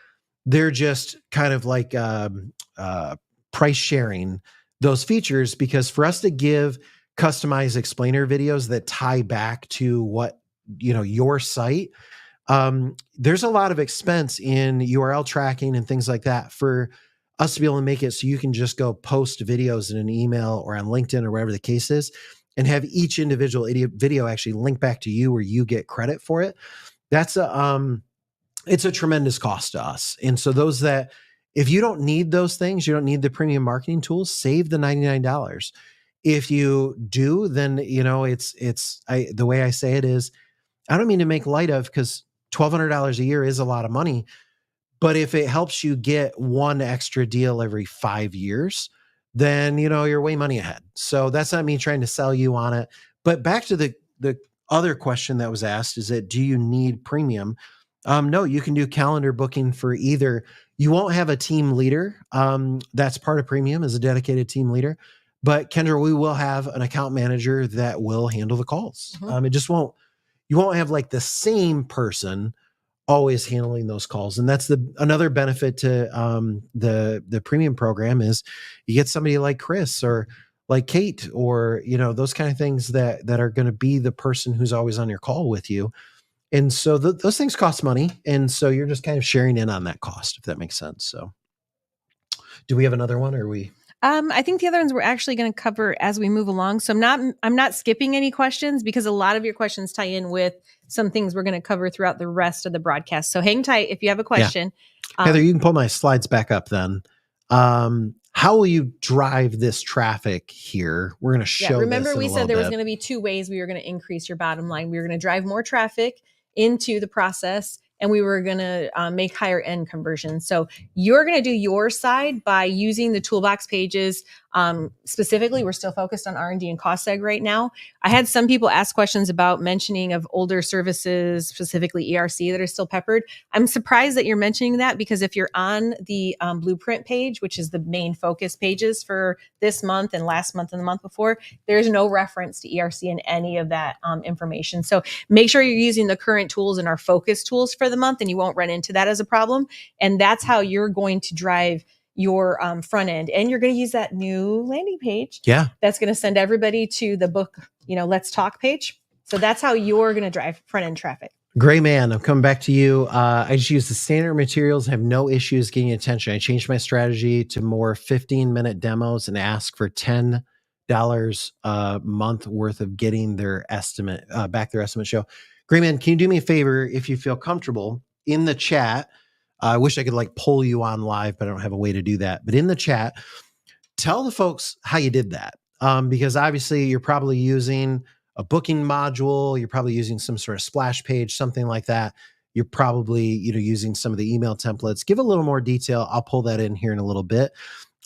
they're just kind of like price sharing those features, because for us to give customized explainer videos that tie back to what, your site, there's a lot of expense in URL tracking and things like that for us to be able to make it so you can just go post videos in an email or on LinkedIn or whatever the case is, and have each individual video actually link back to you where you get credit for it. That's it's a tremendous cost to us. And so if you don't need those things, you don't need the premium marketing tools, save the $99. If you do, then, the way I say it is, I don't mean to make light of, because $1,200 a year is a lot of money. But if it helps you get one extra deal every 5 years, then, you're way money ahead. So that's not me trying to sell you on it. But back to the other question that was asked, is that, do you need premium? No, you can do calendar booking for either. You won't have a team leader. That's part of premium, is a dedicated team leader. But Kendra, we will have an account manager that will handle the calls. Mm-hmm. You won't have like the same person always handling those calls. And that's another benefit to the premium program, is you get somebody like Chris or like Kate, or, those kind of things that are going to be the person who's always on your call with you. And so those things cost money. And so you're just kind of sharing in on that cost, if that makes sense. So do we have another one, or are we? I think the other ones we're actually going to cover as we move along. So I'm not skipping any questions, because a lot of your questions tie in with some things we're going to cover throughout the rest of the broadcast. So hang tight if you have a question. Yeah. Heather, you can pull my slides back up then. How will you drive this traffic here? We're going to show. Yeah, remember we said there was going to be 2 ways we were going to increase your bottom line. We were going to drive more traffic into the process, and we were going to make higher end conversions. So you're going to do your side by using the Toolbox pages. Specifically, we're still focused on R&D and cost seg right now. I had some people ask questions about mentioning of older services, specifically ERC, that are still peppered. I'm surprised that you're mentioning that, because if you're on the blueprint page, which is the main focus pages for this month and last month and the month before, there's no reference to ERC in any of that information. So make sure you're using the current tools and our focus tools for the month, and you won't run into that as a problem. And that's how you're going to drive your front end. And you're going to use that new landing page. Yeah. That's going to send everybody to the book, Let's Talk page. So that's how you're going to drive front end traffic. Gray man, I'm coming back to you. I just use the standard materials, have no issues getting attention. I changed my strategy to more 15-minute demos and ask for $10 a month worth of getting their estimate, their estimate show. Gray man, can you do me a favor, if you feel comfortable, in the chat? I wish I could pull you on live, but I don't have a way to do that. But in the chat, tell the folks how you did that. Because obviously you're probably using a booking module. You're probably using some sort of splash page, something like that. You're probably, using some of the email templates. Give a little more detail. I'll pull that in here in a little bit.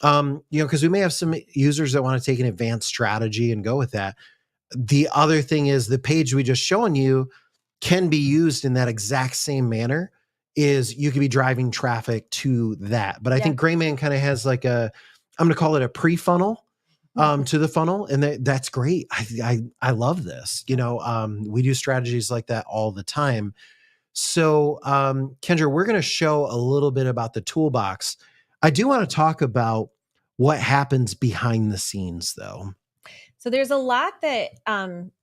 Because we may have some users that want to take an advanced strategy and go with that. The other thing is, the page we just shown you can be used in that exact same manner. Is you could be driving traffic to that. But I think Grayman kind of has I'm going to call it a pre-funnel to the funnel. And that's great. I love this. We do strategies like that all the time. So Kendra, we're going to show a little bit about the Toolbox. I do want to talk about what happens behind the scenes, though. So there's a lot that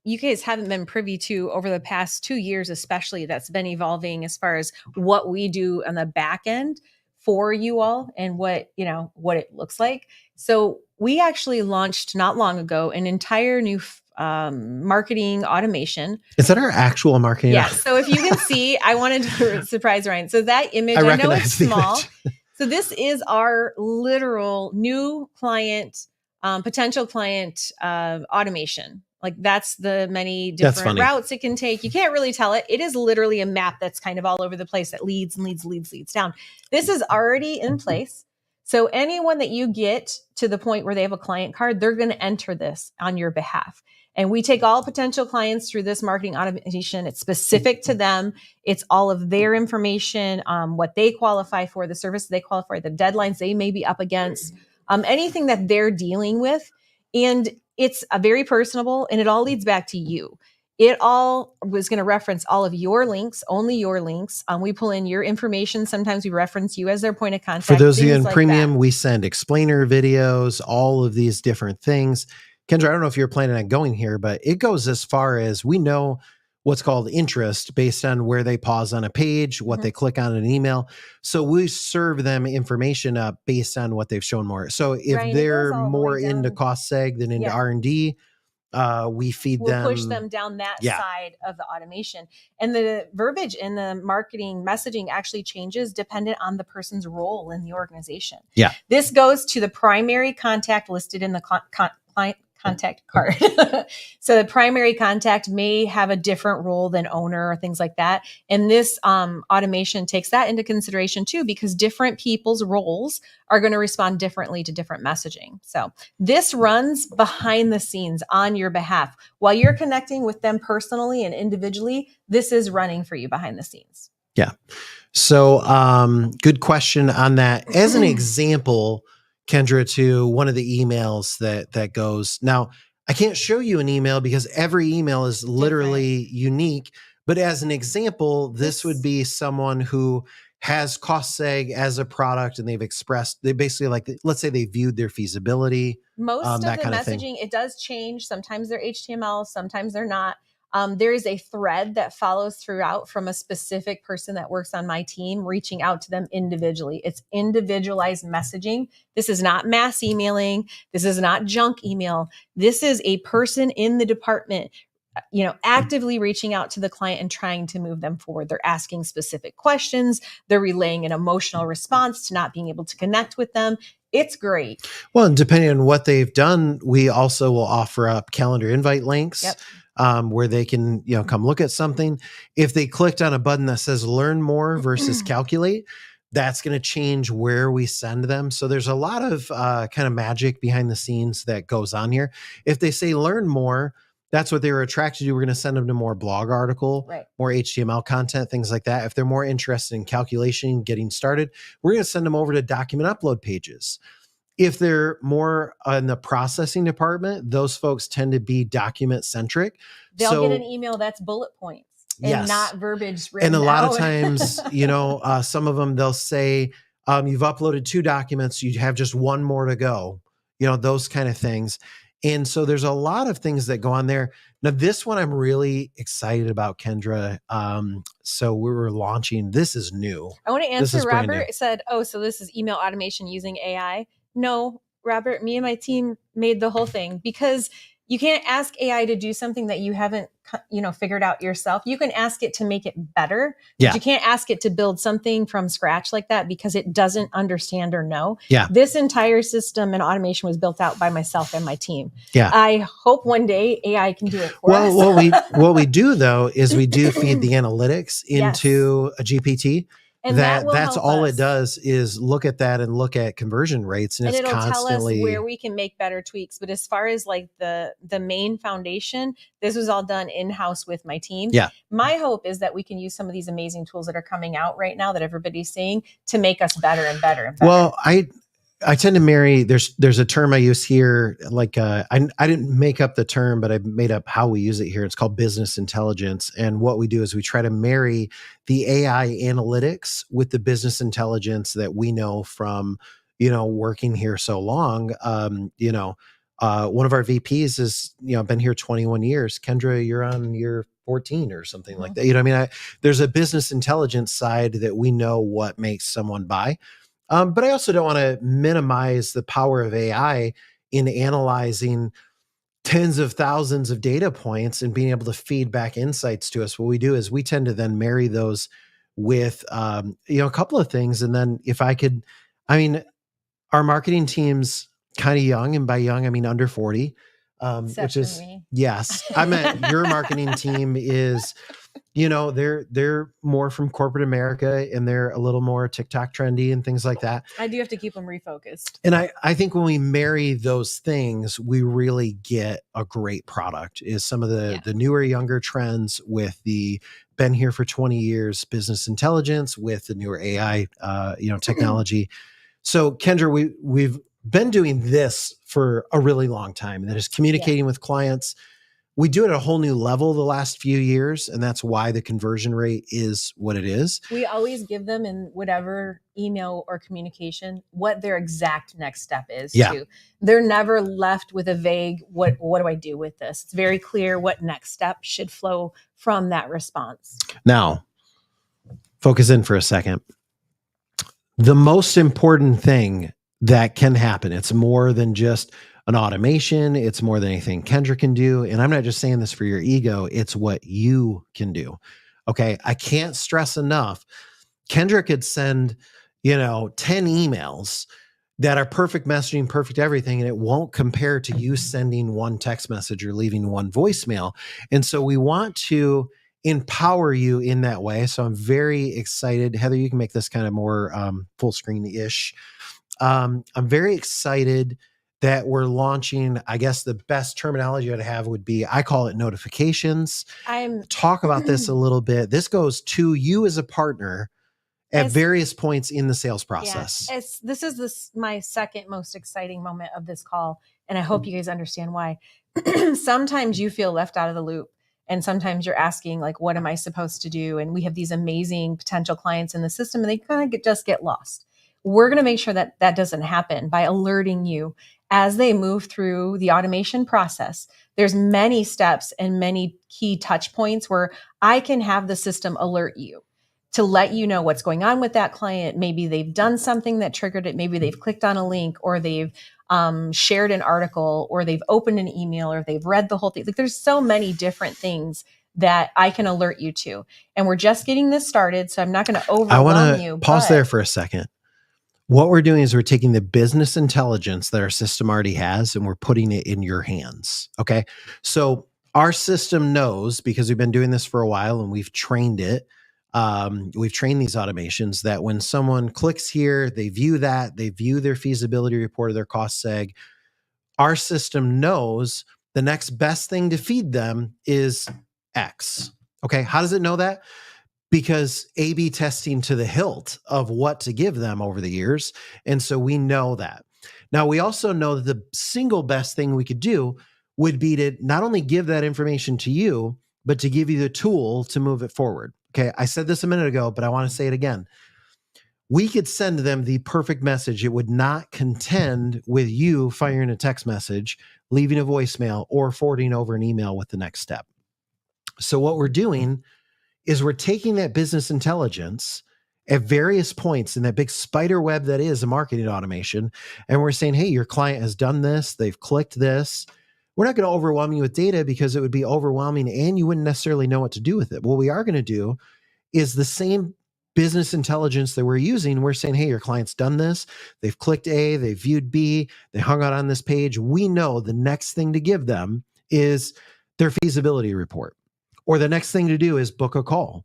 you guys haven't been privy to over the past 2 years, especially, that's been evolving as far as what we do on the back end for you all and what it looks like. So we actually launched not long ago an entire new marketing automation. Is that our actual marketing? Yeah. So if you can see, I wanted to surprise Ryan. So that image, I know it's small. So this is our literal new client, potential client automation. Like that's the many That's different funny. routes it can take. You can't really tell it. It is literally a map that's kind of all over the place that leads down. This is already in place. So anyone that you get to the point where they have a client card, they're going to enter this on your behalf. And we take all potential clients through this marketing automation. It's specific to them. It's all of their information, what they qualify for, the service they qualify, the deadlines they may be up against, anything that they're dealing with. And it's a very personable, and it all leads back to you. It all was going to reference all of your links, only your links. We pull in your information. Sometimes we reference you as their point of contact. For those of you in like premium, that. we send explainer videos, all of these different things. Kendra, I don't know if you're planning on going here, but it goes as far as we know what's called interest based on where they pause on a page, what they click on an email. So we serve them information up based on what they've shown more. So if Right, they're more into cost seg than into R&D, we feed we'll them. push them down that side of the automation. And the verbiage in the marketing messaging actually changes dependent on the person's role in the organization. Yeah. This goes to the primary contact listed in the client contact card. So the primary contact may have a different role than owner or things like that. And this automation takes that into consideration too, because different people's roles are going to respond differently to different messaging. So this runs behind the scenes on your behalf. While you're connecting with them personally and individually, this is running for you behind the scenes. Yeah. So good question on that. As an example, Kendra, to one of the emails that goes. Now, I can't show you an email because every email is literally unique. But as an example, this would be someone who has cost seg as a product, and they basically like, let's say they viewed their feasibility. Most of the kind messaging, it does change. Sometimes they're HTML, sometimes they're not. There is a thread that follows throughout from a specific person that works on my team, reaching out to them individually. It's individualized messaging. This is not mass emailing. This is not junk email. This is a person in the department, actively reaching out to the client and trying to move them forward. They're asking specific questions. They're relaying an emotional response to not being able to connect with them. It's great. Well, and depending on what they've done, we also will offer up calendar invite links. Yep. Where they can, come look at something. If they clicked on a button that says learn more versus calculate, that's going to change where we send them. So there's a lot of kind of magic behind the scenes that goes on here. If they say learn more, that's what they were attracted to. We're going to send them to more blog article, more HTML content, things like that. If they're more interested in calculation, getting started, we're going to send them over to document upload pages. If they're more in the processing department, those folks tend to be document centric. They'll get an email that's bullet points and not verbiage written And a lot out. of times, some of them, they'll say, you've uploaded 2 documents, you have just 1 more to go, those kind of things. And so there's a lot of things that go on there. Now, this one I'm really excited about, Kendra. So we were launching, this is new. I want to answer, Robert said, so this is email automation using AI. No, Robert, me and my team made the whole thing, because you can't ask AI to do something that you haven't, figured out yourself. You can ask it to make it better, but you can't ask it to build something from scratch like that because it doesn't understand or know. This entire system and automation was built out by myself and my team. I hope one day AI can do it for us. What we do though is we do feed the analytics into a GPT. And that's all it does is look at that and look at conversion rates, and it's it'll constantly tell us where we can make better tweaks. But as far as like the main foundation, this was all done in-house with my team. My hope is that we can use some of these amazing tools that are coming out right now that everybody's seeing to make us better and better and better. Well, I tend to marry, there's a term I use here, like I didn't make up the term, but I made up how we use it here. It's called business intelligence. And what we do is we try to marry the AI analytics with the business intelligence that we know from, working here so long. One of our VPs is, been here 21 years. Kendra, you're on year 14 or something like that. There's a business intelligence side that we know what makes someone buy. But I also don't want to minimize the power of AI in analyzing tens of thousands of data points and being able to feed back insights to us. What we do is we tend to then marry those with, a couple of things. And then our marketing team's kind of young, and by young, I mean under 40. Except which for is, me. yes, I meant your marketing team is, they're more from corporate America, and they're a little more TikTok trendy and things like that. I do have to keep them refocused. And I think when we marry those things, we really get a great product. Is some of the newer, younger trends with the been here for 20 years business intelligence with the newer AI, technology. So Kendra, we've been doing this for a really long time. That is communicating with clients. We do it at a whole new level the last few years, and that's why the conversion rate is what it is. We always give them in whatever email or communication what their exact next step is too. They're never left with a vague, what do I do with this? It's very clear what next step should flow from that response. Now, focus in for a second. The most important thing that can happen, it's more than just an automation. It's more than anything Kendra can do. And I'm not just saying this for your ego. It's what you can do. Okay. I can't stress enough. Kendra could send, 10 emails that are perfect messaging, perfect everything, and it won't compare to you sending one text message or leaving one voicemail. And so we want to empower you in that way. So I'm very excited. Heather, you can make this kind of more full screen-ish. I'm very excited that we're launching, I guess the best terminology I'd have would be, I call it notifications. Talk about this a little bit. This goes to you as a partner at various points in the sales process. Yeah, this is my second most exciting moment of this call. And I hope you guys understand why. Sometimes you feel left out of the loop. And sometimes you're asking, like, what am I supposed to do? And we have these amazing potential clients in the system, and they kind of just get lost. We're going to make sure that that doesn't happen by alerting you as they move through the automation process. There's many steps and many key touch points where I can have the system alert you to let you know what's going on with that client. Maybe they've done something that triggered it. Maybe they've clicked on a link, or they've shared an article, or they've opened an email, or they've read the whole thing. Like, there's so many different things that I can alert you to. And we're just getting this started, so I'm not going to overwhelm you. I want to pause there for a second. What we're doing is we're taking the business intelligence that our system already has, and we're putting it in your hands. Okay. So our system knows, because we've been doing this for a while and we've trained it. We've trained these automations that when someone clicks here, they view their feasibility report or their cost seg. Our system knows the next best thing to feed them is X. Okay. How does it know that? Because A/B testing to the hilt of what to give them over the years. And so we know that. Now, we also know that the single best thing we could do would be to not only give that information to you, but to give you the tool to move it forward. Okay. I said this a minute ago, but I want to say it again. We could send them the perfect message. It would not contend with you firing a text message, leaving a voicemail, or forwarding over an email with the next step. So what we're doing is we're taking that business intelligence at various points in that big spider web that is a marketing automation. And we're saying, hey, your client has done this. They've clicked this. We're not going to overwhelm you with data, because it would be overwhelming and you wouldn't necessarily know what to do with it. What we are going to do is the same business intelligence that we're using. We're saying, hey, your client's done this. They've clicked A, they viewed B, they hung out on this page. We know the next thing to give them is their feasibility report, or the next thing to do is book a call.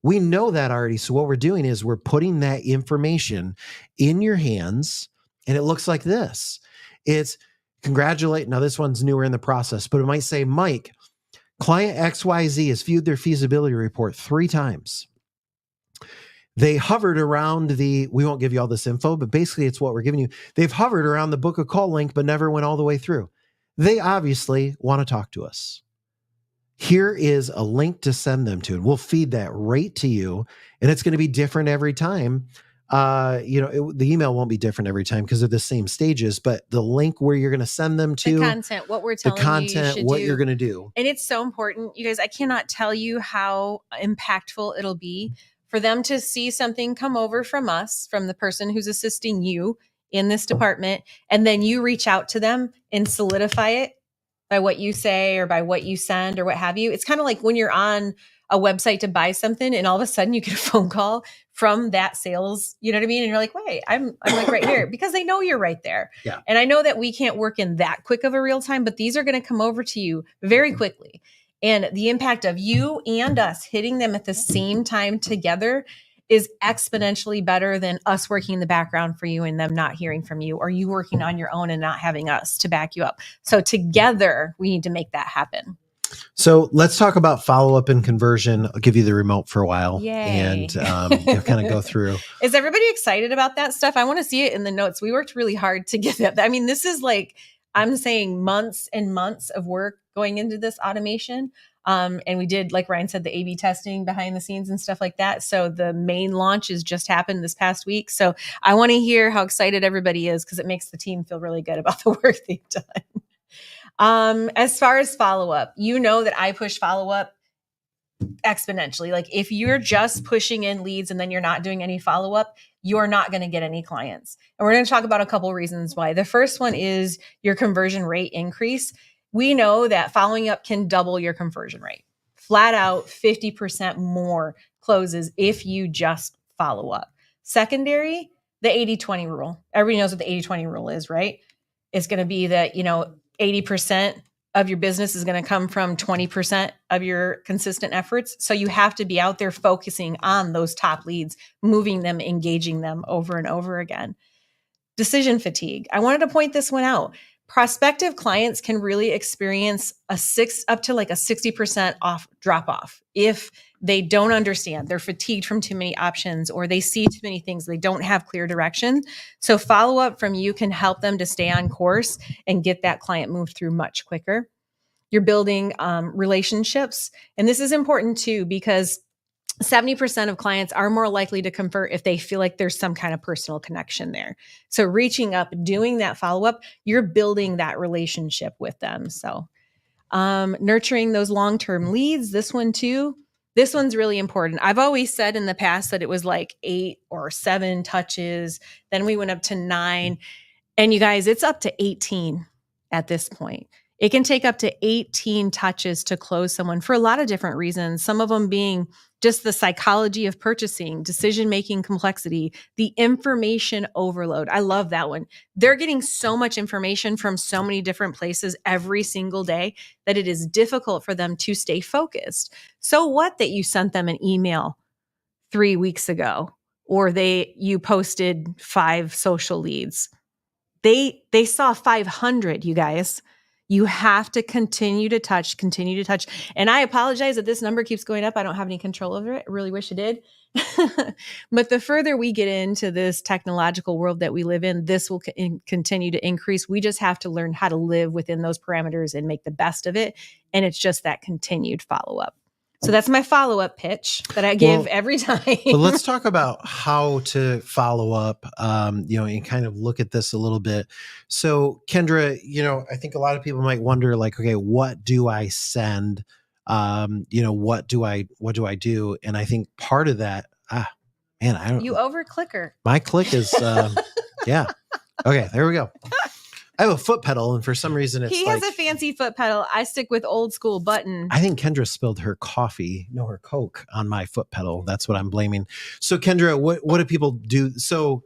We know that already. So what we're doing is we're putting that information in your hands, and it looks like this. It's congratulate. Now this one's newer in the process, but it might say, Mike, client XYZ has viewed their feasibility report 3 times. They hovered around we won't give you all this info, but basically it's what we're giving you. They've hovered around the book a call link, but never went all the way through. They obviously want to talk to us. Here is a link to send them to, and we'll feed that right to you. And it's going to be different every time. The email won't be different every time because they're the same stages, but the link where you're going to send them to, the content, what we're telling the content, you what do. you're going to do. And it's so important, you guys. I cannot tell you how impactful it'll be for them to see something come over from us, from the person who's assisting you in this department, and then you reach out to them and solidify it by what you say or by what you send or what have you. It's kind of like when you're on a website to buy something, and all of a sudden you get a phone call from that sales, you know what I mean? And you're like, wait, I'm like right here, because they know you're right there. Yeah. And I know that we can't work in that quick of a real time, but these are going to come over to you very quickly. And the impact of you and us hitting them at the same time together is exponentially better than us working in the background for you and them not hearing from you, or you working on your own and not having us to back you up. So together we need to make that happen. So let's talk about follow-up and conversion. I'll give you the remote for a while. Yay. And kind of go through. Is everybody excited about that stuff? I want to see it in the notes. We worked really hard to get that. I mean, this is like, I'm saying months and months of work going into this automation. And we did, like Ryan said, the A/B testing behind the scenes and stuff like that. So the main launch has just happened this past week. So I want to hear how excited everybody is, because it makes the team feel really good about the work they've done. As far as follow-up, you know that I push follow-up exponentially. Like if you're just pushing in leads and then you're not doing any follow-up, you're not going to get any clients. And we're going to talk about a couple of reasons why. The first one is your conversion rate increase. We know that following up can double your conversion rate. Flat out 50% more closes if you just follow up. Secondary, the 80-20 rule. Everybody knows what the 80-20 rule is, right? It's going to be that, 80% of your business is going to come from 20% of your consistent efforts. So you have to be out there focusing on those top leads, moving them, engaging them over and over again. Decision fatigue. I wanted to point this one out. Prospective clients can really experience up to like a 60% off drop off if they don't understand. They're fatigued from too many options, or they see too many things. They don't have clear direction. So follow up from you can help them to stay on course and get that client moved through much quicker. You're building relationships. And this is important too, because 70% of clients are more likely to convert if they feel like there's some kind of personal connection there. So reaching up, doing that follow-up, you're building that relationship with them. So nurturing those long-term leads, this one too. This one's really important. I've always said in the past that it was like 8 or 7 touches. Then we went up to 9. And you guys, it's up to 18 at this point. It can take up to 18 touches to close someone for a lot of different reasons. Some of them being just the psychology of purchasing, decision-making complexity, the information overload. I love that one. They're getting so much information from so many different places every single day that it is difficult for them to stay focused. So what that you sent them an email 3 weeks ago, or you posted 5 social leads. They saw 500, you guys. You have to continue to touch. And I apologize that this number keeps going up. I don't have any control over it. I really wish I did. But the further we get into this technological world that we live in, this will continue to increase. We just have to learn how to live within those parameters and make the best of it. And it's just that continued follow-up. So that's my follow-up pitch that I give every time. But let's talk about how to follow up, and kind of look at this a little bit. So Kendra, I think a lot of people might wonder, like, okay, what do I send? What do I do? And I think part of that, I don't. You over clicker. My click is, yeah. Okay, there we go. I have a foot pedal, and for some reason it's he has a fancy foot pedal. I stick with old school button. I think Kendra spilled her her Coke on my foot pedal. That's what I'm blaming. So Kendra, what do people do? So,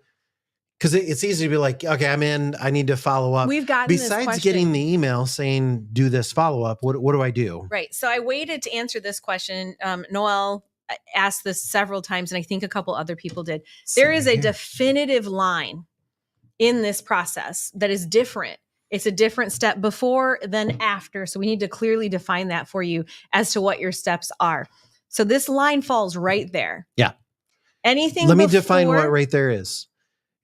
because it's easy to be like, okay, I'm in, I need to follow up. We've gotten besides getting the email saying do this follow up, what do I do? Right. So I waited to answer this question. Noelle asked this several times, and I think a couple other people did. There is a definitive line in this process that is different. It's a different step before than after. So we need to clearly define that for you as to what your steps are. So this line falls right there. Yeah. Anything Let me define what right there is.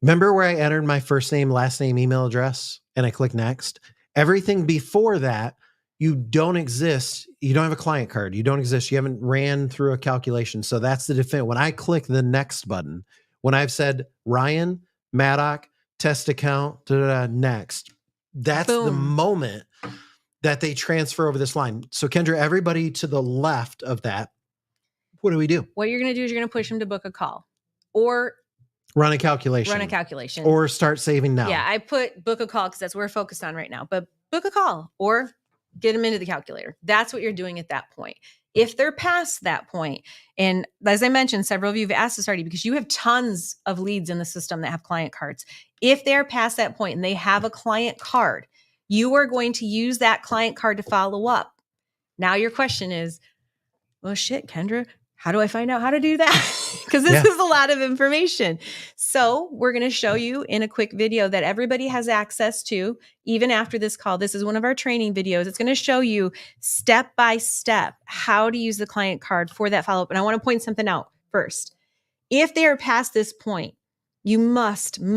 Remember where I entered my first name, last name, email address, and I click next? Everything before that, you don't exist. You don't have a client card. You don't exist. You haven't ran through a calculation. So that's the definition. When I click the next button, when I've said Ryan, Maddock, test account, next. That's Boom. The moment that they transfer over this line. So Kendra, everybody to the left of that, what do we do? What you're going to do is you're going to push them to book a call or run a calculation. Or start saving now. Yeah, I put book a call because that's what we're focused on right now. But book a call or get them into the calculator. That's what you're doing at that point. If they're past that point, and as I mentioned, several of you have asked this already because you have tons of leads in the system that have client cards. If they're past that point and they have a client card, you are going to use that client card to follow up. Now your question is, well, shit, Kendra, how do I find out how to do that? Because this is a lot of information. So we're going to show you in a quick video that everybody has access to, even after this call. This is one of our training videos. It's going to show you step by step how to use the client card for that follow-up. And I want to point something out first. If they are past this point, you must use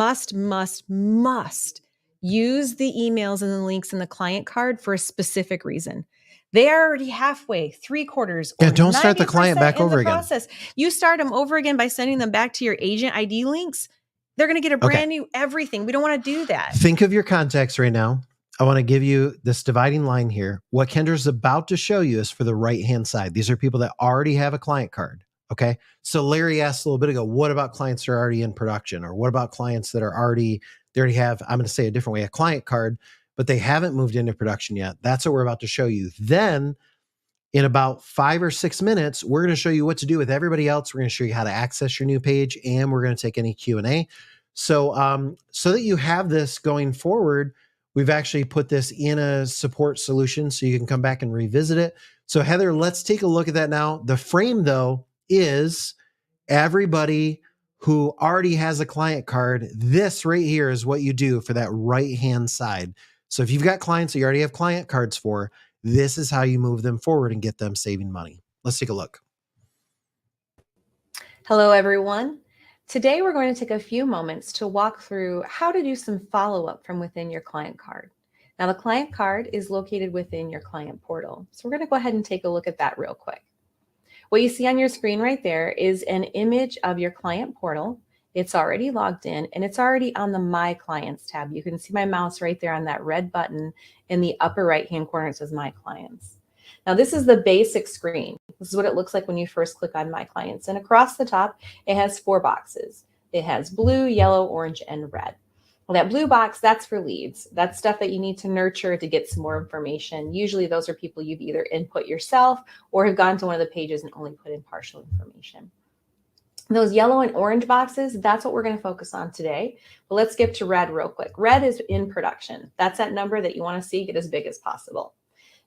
the emails and the links in the client card for a specific reason. They are already halfway, 3/4. Yeah, don't start the client back over again. You start them over again by sending them back to your agent ID links. They're going to get a brand new everything. We don't want to do that. Think of your contacts right now. I want to give you this dividing line here. What Kendra's about to show you is for the right-hand side. These are people that already have a client card. Okay. So Larry asked a little bit ago, what about clients that are already in production? Or what about clients that are they already have, I'm going to say a different way, a client card, but they haven't moved into production yet. That's what we're about to show you. Then in about 5 or 6 minutes, we're going to show you what to do with everybody else. We're going to show you how to access your new page, and we're going to take any Q&A. So, so that you have this going forward, we've actually put this in a support solution so you can come back and revisit it. So Heather, let's take a look at that now. The frame though is everybody who already has a client card. This right here is what you do for that right-hand side. So if you've got clients that you already have client cards for, this is how you move them forward and get them saving money. Let's take a look. Hello, everyone. Today, we're going to take a few moments to walk through how to do some follow-up from within your client card. Now, the client card is located within your client portal. So we're going to go ahead and take a look at that real quick. What you see on your screen right there is an image of your client portal. It's already logged in and it's already on the My Clients tab. You can see my mouse right there on that red button in the upper right-hand corner. It says My Clients. Now, this is the basic screen. This is what it looks like when you first click on My Clients. And across the top, it has 4 boxes. It has blue, yellow, orange, and red. Well, that blue box, that's for leads. That's stuff that you need to nurture to get some more information. Usually those are people you've either input yourself or have gone to one of the pages and only put in partial information. Those yellow and orange boxes, that's what we're going to focus on today. But let's skip to red real quick. Red is in production. That's that number that you want to see get as big as possible.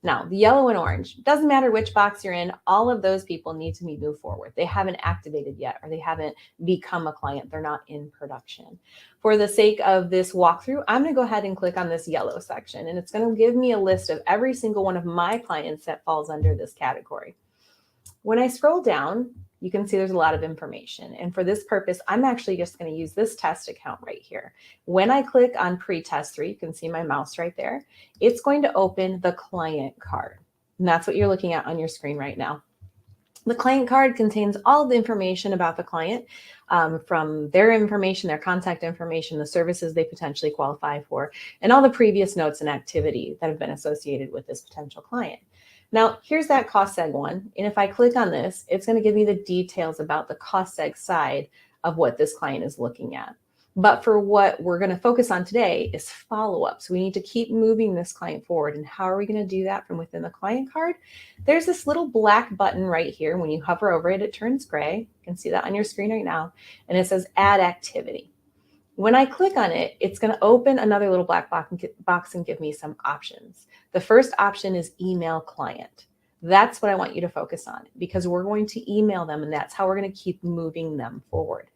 Now, the yellow and orange, doesn't matter which box you're in, all of those people need to be moved forward. They haven't activated yet, or they haven't become a client. They're not in production. For the sake of this walkthrough, I'm going to go ahead and click on this yellow section, and it's going to give me a list of every single one of my clients that falls under this category. When I scroll down, you can see there's a lot of information. And for this purpose, I'm actually just going to use this test account right here. When I click on pre-test 3, you can see my mouse right there. It's going to open the client card. And that's what you're looking at on your screen right now. The client card contains all the information about the client, from their information, their contact information, the services they potentially qualify for, and all the previous notes and activity that have been associated with this potential client. Now, here's that cost seg one. And if I click on this, it's going to give me the details about the cost seg side of what this client is looking at. But for what we're going to focus on today is follow-up. So we need to keep moving this client forward. And how are we going to do that from within the client card? There's this little black button right here. When you hover over it, it turns gray. You can see that on your screen right now. And it says Add Activity. When I click on it, it's going to open another little black box and give me some options. The first option is Email Client. That's what I want you to focus on, because we're going to email them, and that's how we're going to keep moving them forward.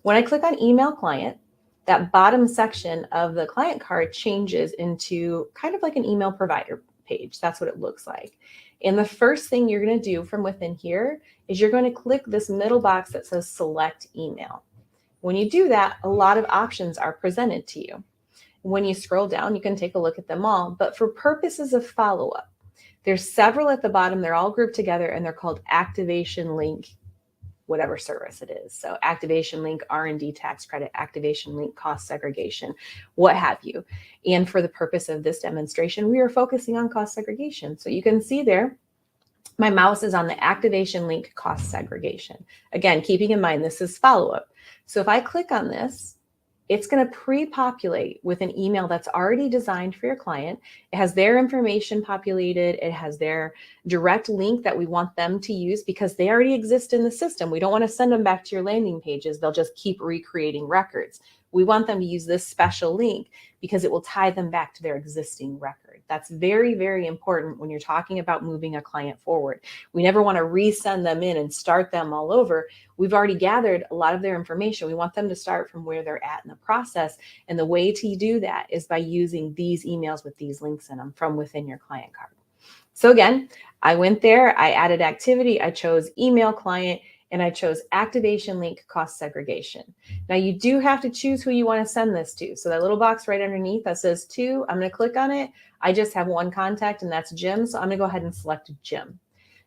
When I click on Email Client, that bottom section of the client card changes into kind of like an email provider page. That's what it looks like. And the first thing you're going to do from within here is you're going to click this middle box that says Select Email. When you do that, a lot of options are presented to you. When you scroll down, you can take a look at them all. But for purposes of follow-up, there's several at the bottom. They're all grouped together, and they're called Activation Link, whatever service it is. So Activation Link R&D tax credit, Activation Link cost segregation, what have you. And for the purpose of this demonstration, we are focusing on cost segregation. So you can see there, my mouse is on the Activation Link cost segregation. Again, keeping in mind, this is follow-up. So if I click on this it's going to pre-populate with an email that's already designed for your client. It has their information populated. It has their direct link that we want them to use because they already exist in the system. We don't want to send them back to your landing pages. They'll just keep recreating records. We want them to use this special link because it will tie them back to their existing record. That's very, very important when you're talking about moving a client forward. We never want to resend them in and start them all over. We've already gathered a lot of their information. We want them to start from where they're at in the process. And the way to do that is by using these emails with these links in them from within your client card. So again, I went there, I added activity, I chose email client, and I chose activation link cost segregation. Now you do have to choose who you want to send this to. So that little box right underneath that says to, I'm going to click on it. I just have one contact and that's Jim. So I'm going to go ahead and select Jim.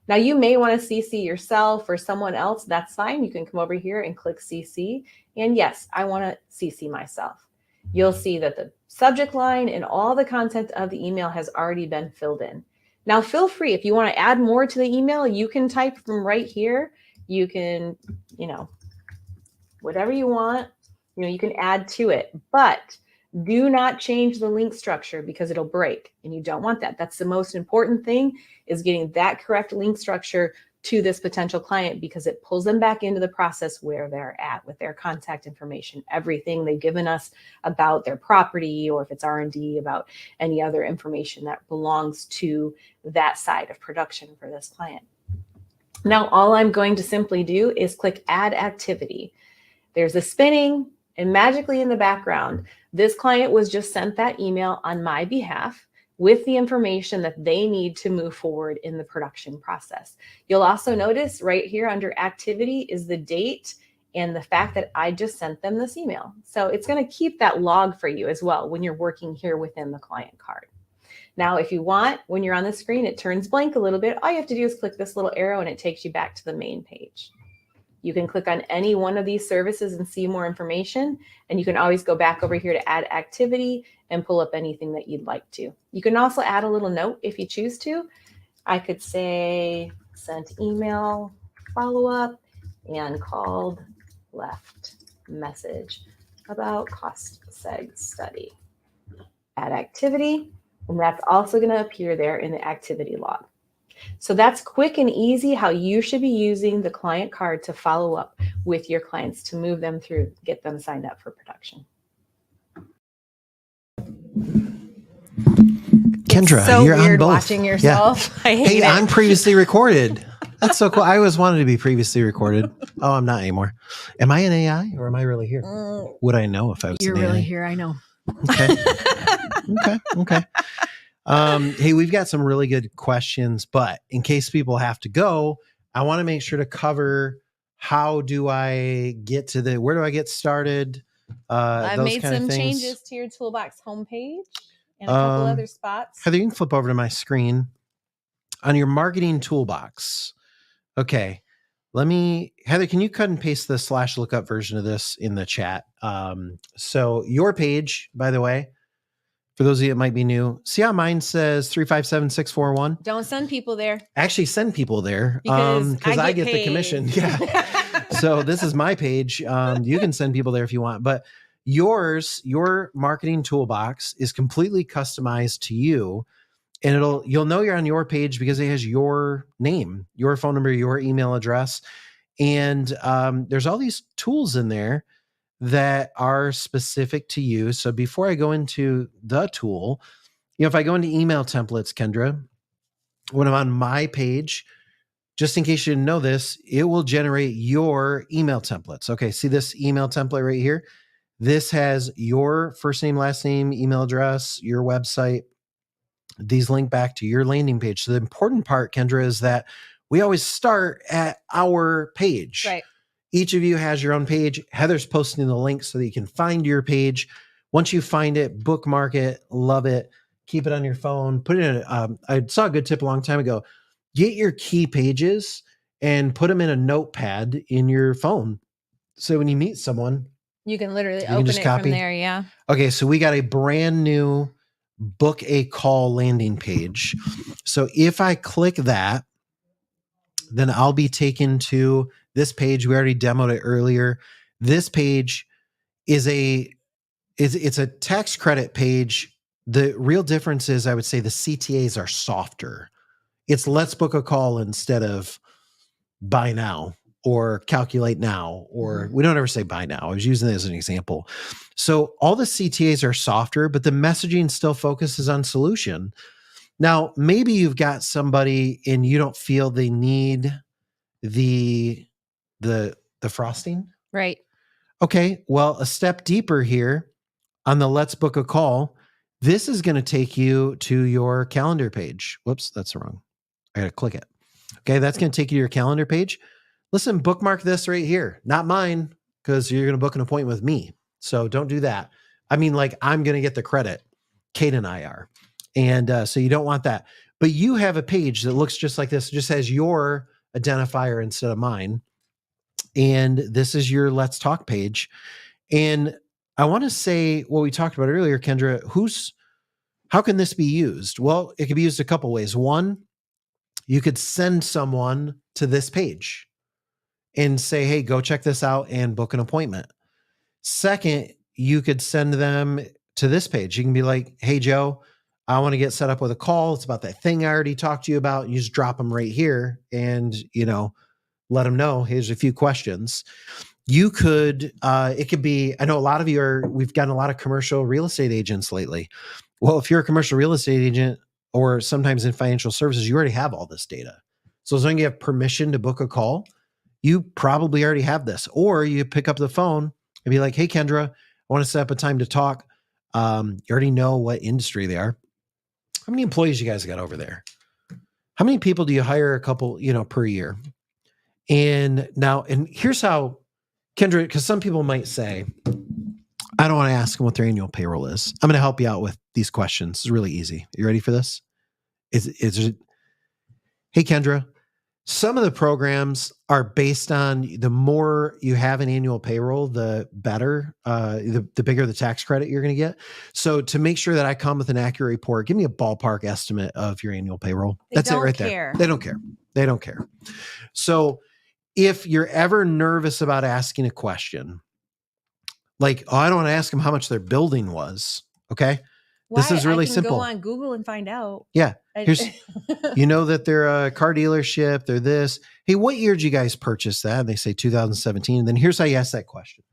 Now you may want to CC yourself or someone else. That's fine. You can come over here and click CC. And yes, I want to CC myself. You'll see that the subject line and all the content of the email has already been filled in. Now feel free, if you want to add more to the email, you can type from right here. You can, whatever you want, you can add to it, but do not change the link structure because it'll break and you don't want that. That's the most important thing, is getting that correct link structure to this potential client, because it pulls them back into the process where they're at with their contact information, everything they've given us about their property, or if it's R&D, about any other information that belongs to that side of production for this client. Now, all I'm going to simply do is click Add Activity. There's a spinning, and magically in the background, this client was just sent that email on my behalf with the information that they need to move forward in the production process. You'll also notice right here under Activity is the date and the fact that I just sent them this email. So it's going to keep that log for you as well when you're working here within the client card. Now, if you want, when you're on the screen, it turns blank a little bit. All you have to do is click this little arrow and it takes you back to the main page. You can click on any one of these services and see more information. And you can always go back over here to Add Activity and pull up anything that you'd like to. You can also add a little note if you choose to. I could say sent email follow-up and called left message about cost seg study. Add activity. And that's also going to appear there in the activity log. So that's quick and easy how you should be using the client card to follow up with your clients to move them through, get them signed up for production. Kendra, it's so you're weird on both. Watching yourself. Yeah. Hey, I'm previously recorded. That's so cool. I always wanted to be previously recorded. Oh, I'm not anymore. Am I an AI or am I really here? Would I know if I was You're an AI? really here, I know. Okay. Okay. Hey, we've got some really good questions, but in case people have to go, I want to make sure to cover where do I get started? I've those made kind some of things. changes to your Toolbox homepage and a couple other spots. Heather, you can flip over to my screen on your marketing toolbox. Okay. Heather, can you cut and paste the /lookup version of this in the chat? So your page, by the way, for those of you that might be new, see how mine says 357641? Don't send people there. Actually, send people there because I get the commission. Yeah. So this is my page. You can send people there if you want, but your marketing toolbox is completely customized to you. And you'll know you're on your page because it has your name, your phone number, your email address. And there's all these tools in there that are specific to you. So before I go into the tool, if I go into email templates, Kendra, when I'm on my page, just in case you didn't know this, it will generate your email templates. Okay, see this email template right here? This has your first name, last name, email address, your website. These link back to your landing page. So the important part, Kendra, is that we always start at our page. Right. Each of you has your own page. Heather's posting the link so that you can find your page. Once you find it, bookmark it, love it, keep it on your phone, put it in. I saw a good tip a long time ago. Get your key pages and put them in a notepad in your phone. So when you meet someone, you can literally open it from there. Yeah. Okay. So we got a brand new book a call landing page. So if I click that, then I'll be taken to this page. We already demoed it earlier. This page is a It's a tax credit page. The real difference is, I would say, the CTAs are softer. It's let's book a call instead of buy now or calculate now, or we don't ever say buy now. I was using it as an example. So all the CTAs are softer, but the messaging still focuses on solution. Now, maybe you've got somebody and you don't feel they need the frosting. Right. Okay, well, a step deeper here on the let's book a call. This is going to take you to your calendar page. Whoops, that's wrong. I got to click it. Okay, that's going to take you to your calendar page. Listen, bookmark this right here, not mine, because you're going to book an appointment with me. So don't do that. I mean, like, I'm going to get the credit. Kate and I are. And so you don't want that. But you have a page that looks just like this, just has your identifier instead of mine. And this is your Let's Talk page. And I want to say what we talked about earlier, Kendra, how can this be used? Well, it could be used a couple ways. One, you could send someone to this page and say, hey, go check this out and book an appointment. Second, you could send them to this page. You can be like, hey, Joe, I want to get set up with a call. It's about that thing I already talked to you about. You just drop them right here and, let them know, here's a few questions. You could, it could be, I know a lot of we've gotten a lot of commercial real estate agents lately. Well, if you're a commercial real estate agent or sometimes in financial services, you already have all this data. So as long as you have permission to book a call, you probably already have this. Or you pick up the phone and be like, hey, Kendra, I want to set up a time to talk. You already know what industry they are. How many employees you guys got over there? How many people do you hire per year? And here's how, Kendra, because some people might say, I don't want to ask them what their annual payroll is. I'm going to help you out with these questions. It's really easy. You ready for this? Hey, Kendra, some of the programs are based on the more you have an annual payroll, the better, the bigger the tax credit you're going to get. So to make sure that I come with an accurate report, give me a ballpark estimate of your annual payroll. That's it right there. They don't care. They don't care. So if you're ever nervous about asking a question, like, I don't want to ask them how much their building was. Okay. This is really simple. Go on Google and find out. Yeah. That they're a car dealership. They're this. Hey, what year did you guys purchase that? And they say 2017. And then here's how you ask that question.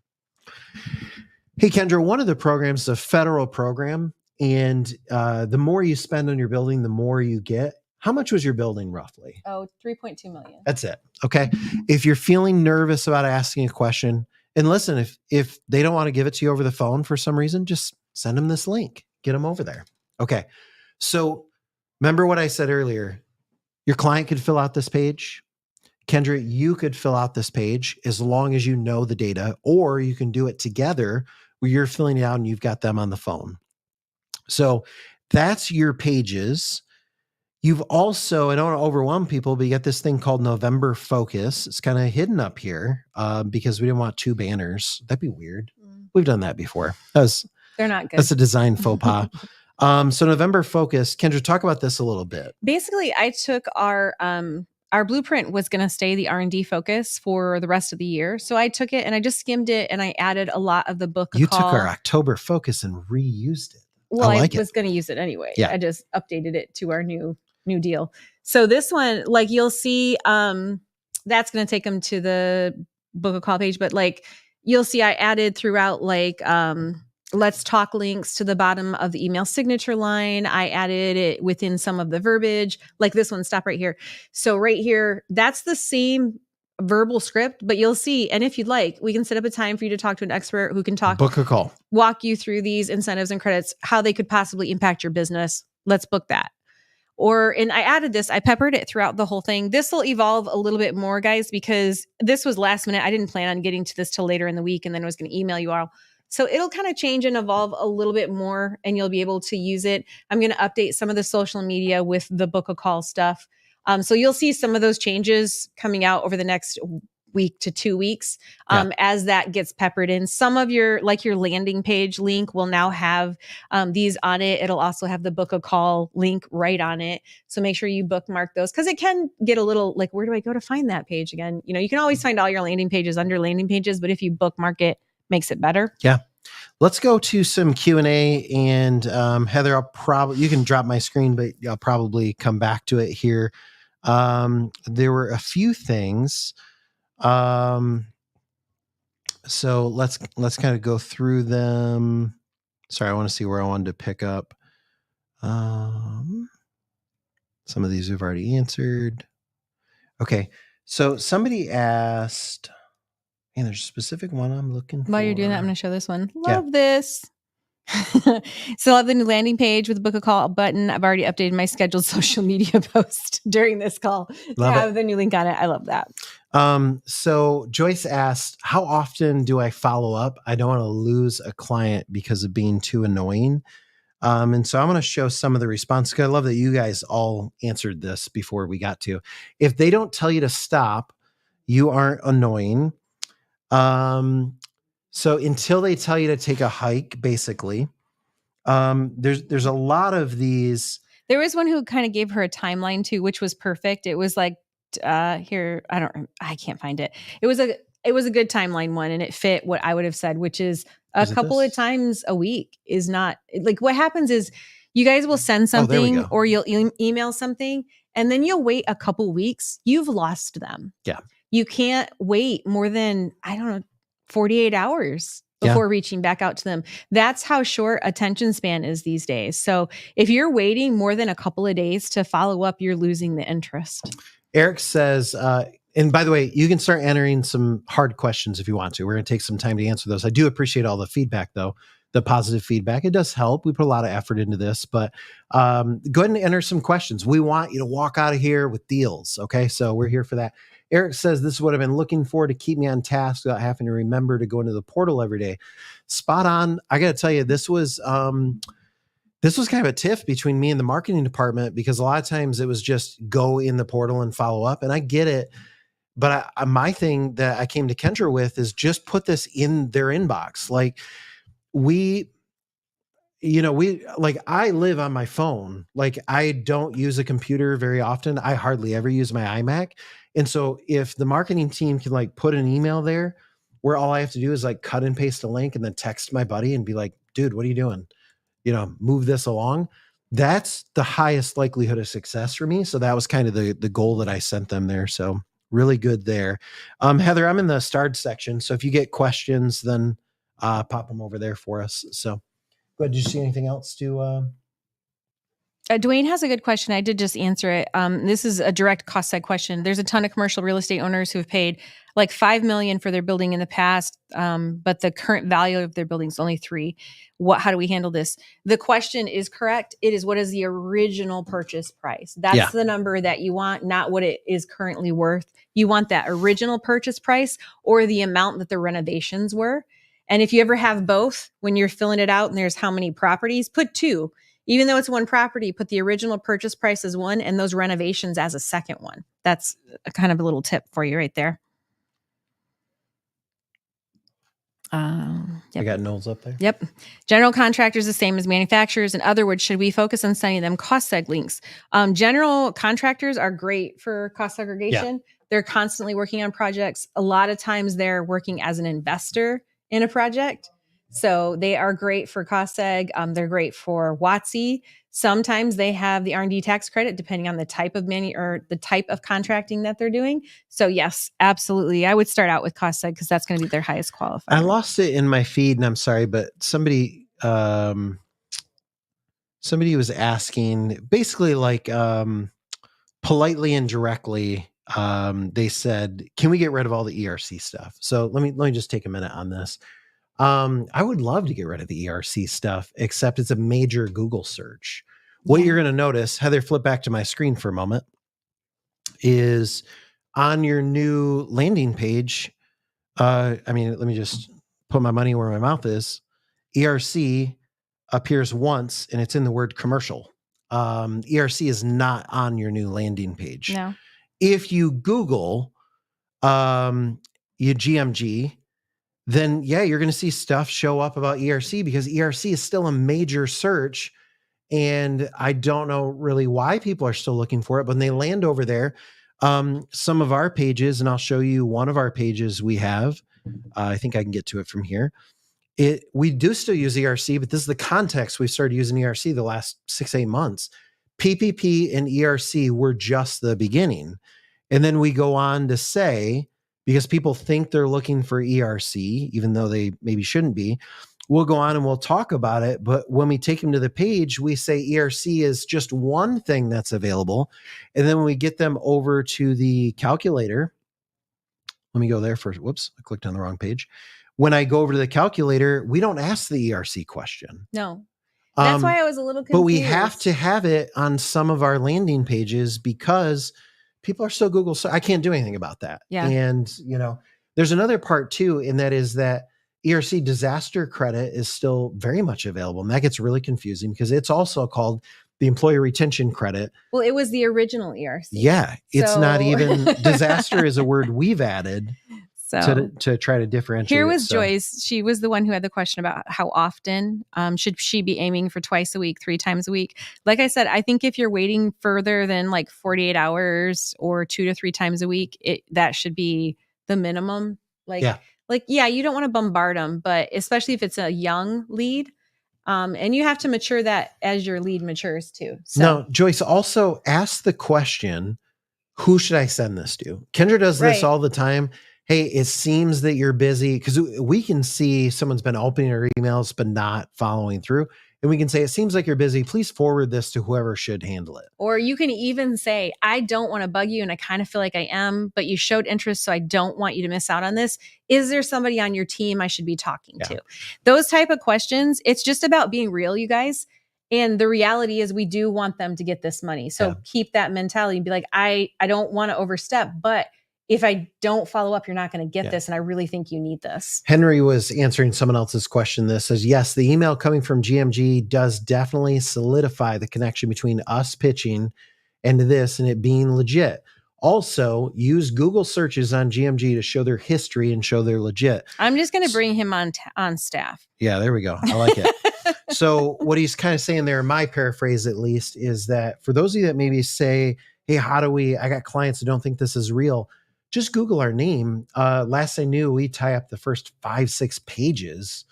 Hey, Kendra, one of the programs is a federal program. And the more you spend on your building, the more you get. How much was your building roughly? Oh, 3.2 million. That's it. Okay. If you're feeling nervous about asking a question, and listen, if they don't want to give it to you over the phone for some reason, just send them this link. Get them over there. Okay. So remember what I said earlier. Your client could fill out this page. Kendra, you could fill out this page as long as you know the data, or you can do it together where you're filling it out and you've got them on the phone. So that's your pages. You've also, I don't want to overwhelm people, but you got this thing called November Focus. It's kind of hidden up here because we didn't want two banners. That'd be weird. We've done that before. They're not good. That's a design faux pas. So November Focus, Kendra, talk about this a little bit. Basically, I took our blueprint was going to stay the R&D focus for the rest of the year. So I took it and I just skimmed it and I added a lot of the book. You took our October focus and reused it. Well, I was going to use it anyway. Yeah. I just updated it to our new deal. So this one, like you'll see, that's going to take them to the book a call page. But like you'll see, I added throughout let's talk links to the bottom of the email signature line. I added it within some of the verbiage, like this one. Stop right here. So right here, that's the same verbal script, but you'll see. And if you'd like, we can set up a time for you to talk to an expert who can book a call, walk you through these incentives and credits, how they could possibly impact your business. Let's book that. And I added this, I peppered it throughout the whole thing. This will evolve a little bit more, guys, because this was last minute. I didn't plan on getting to this till later in the week, and then I was going to email you all. So it'll kind of change and evolve a little bit more, and you'll be able to use it. I'm going to update some of the social media with the book a call stuff. So you'll see some of those changes coming out over the next week to 2 weeks as that gets peppered in. Some of your landing page link will now have these on it. It'll also have the book a call link right on it. So make sure you bookmark those, because it can get a little like, where do I go to find that page again? You can always find all your landing pages under landing pages, but if you bookmark it, makes it better. Yeah. let's go to some Q&A. And Heather, you can drop my screen, but I'll probably come back to it here. There were a few things. So let's kind of go through them. Sorry, I want to see where I wanted to pick up. Some of these we've already answered. Okay, so somebody asked, and there's a specific one I'm looking for. While you're doing that, I'm going to show this one. Love this. Still have the new landing page with the book a call button. I've already updated my scheduled social media post during this call to have the new link on it. I love that. So Joyce asked, how often do I follow up? I don't want to lose a client because of being too annoying. And so I'm going to show some of the response, because I love that you guys all answered this before we got to. If they don't tell you to stop, you aren't annoying. So until they tell you to take a hike, basically, there's a lot of these. There was one who kind of gave her a timeline too, which was perfect. It was like, here, I can't find it. It was a good timeline one, and it fit what I would have said, which is a couple of times a week is not like what happens is you guys will send something or you'll email something, and then you'll wait a couple weeks. You've lost them. Yeah. You can't wait more than, 48 hours before reaching back out to them. That's how short attention span is these days. So if you're waiting more than a couple of days to follow up, you're losing the interest. Eric says, and by the way, you can start entering some hard questions if you want to. We're going to take some time to answer those. I do appreciate all the feedback, though, the positive feedback. It does help. We put a lot of effort into this, but go ahead and enter some questions. We want you to walk out of here with deals. Okay, so we're here for that. Eric says, this is what I've been looking for to keep me on task without having to remember to go into the portal every day. Spot on. I got to tell you, this was kind of a tiff between me and the marketing department, because a lot of times it was just go in the portal and follow up. And I get it. But my thing that I came to Kendra with is just put this in their inbox. Like I live on my phone. Like I don't use a computer very often. I hardly ever use my iMac. And so if the marketing team can like put an email there where all I have to do is like cut and paste a link and then text my buddy and be like, dude, what are you doing? Move this along. That's the highest likelihood of success for me. So that was kind of the goal that I sent them there. So really good there. Heather, I'm in the starred section. So if you get questions, then pop them over there for us. So go ahead. Did you see anything else to Dwayne has a good question. I did just answer it. This is a direct cost seg question. There's a ton of commercial real estate owners who have paid like $5 million for their building in the past, but the current value of their building is only $3 million. How do we handle this? The question is correct. It is, what is the original purchase price? That's the number that you want, not what it is currently worth. You want that original purchase price or the amount that the renovations were. And if you ever have both, when you're filling it out and there's how many properties, put 2. Even though it's one property, put the original purchase price as 1 and those renovations as a second one. That's a kind of a little tip for you right there. I got Knowles up there. Yep. General contractors the same as manufacturers. In other words, should we focus on sending them cost seg links? General contractors are great for cost segregation. Yeah. They're constantly working on projects. A lot of times they're working as an investor in a project. So they are great for cost seg. They're great for WOTC. Sometimes they have the R&D tax credit, depending on the type of the type of contracting that they're doing. So yes, absolutely. I would start out with cost seg because that's going to be their highest qualifier. I lost it in my feed, and I'm sorry, but somebody was asking, basically like politely and directly. They said, "Can we get rid of all the ERC stuff?" So let me just take a minute on this. I would love to get rid of the ERC stuff, except it's a major Google search. What you're going to notice, Heather, flip back to my screen for a moment, is on your new landing page. Let me just put my money where my mouth is. ERC appears once and it's in the word commercial. ERC is not on your new landing page. No. If you Google your GMG, then you're going to see stuff show up about ERC, because ERC is still a major search. And I don't know really why people are still looking for it, but when they land over there, some of our pages, and I'll show you one of our pages we have, I think I can get to it from here, we do still use ERC, but this is the context. We've started using ERC the last 6-8 months. PPP and ERC were just the beginning. And then we go on to say, because people think they're looking for ERC, even though they maybe shouldn't be, we'll go on and we'll talk about it. But when we take them to the page, we say ERC is just one thing that's available. And then when we get them over to the calculator, let me go there first. Whoops, I clicked on the wrong page. When I go over to the calculator, we don't ask the ERC question. No. That's why I was a little confused. But we have to have it on some of our landing pages because people are so Google. So I can't do anything about that. Yeah. And, there's another part too, and that is that ERC disaster credit is still very much available. And that gets really confusing because it's also called the employee retention credit. Well, it was the original ERC. Yeah. It's not even disaster is a word we've added. So to try to differentiate. Here was Joyce. She was the one who had the question about how often should she be aiming for twice a week, 3 times a week. Like I said, I think if you're waiting further than like 48 hours or 2 to 3 times a week, that should be the minimum. You don't want to bombard them, but especially if it's a young lead. And you have to mature that as your lead matures too. So. Now, Joyce, also ask the question, who should I send this to? Kendra does this all the time. Hey, it seems that you're busy, because we can see someone's been opening their emails but not following through. And we can say, it seems like you're busy. Please forward this to whoever should handle it. Or you can even say, I don't want to bug you and I kind of feel like I am, but you showed interest, so I don't want you to miss out on this. Is there somebody on your team I should be talking to? Those type of questions, it's just about being real, you guys. And the reality is we do want them to get this money. So keep that mentality and be like, I don't want to overstep, but if I don't follow up, you're not going to get this. And I really think you need this. Henry was answering someone else's question. This says, yes, the email coming from GMG does definitely solidify the connection between us pitching and this and it being legit. Also, use Google searches on GMG to show their history and show they're legit. I'm just going to bring him on staff. Yeah, there we go. I like it. So what he's kind of saying there, my paraphrase at least, is that for those of you that maybe say, hey, I got clients that don't think this is real. Just Google our name. Last I knew, we tie up the first 5-6 pages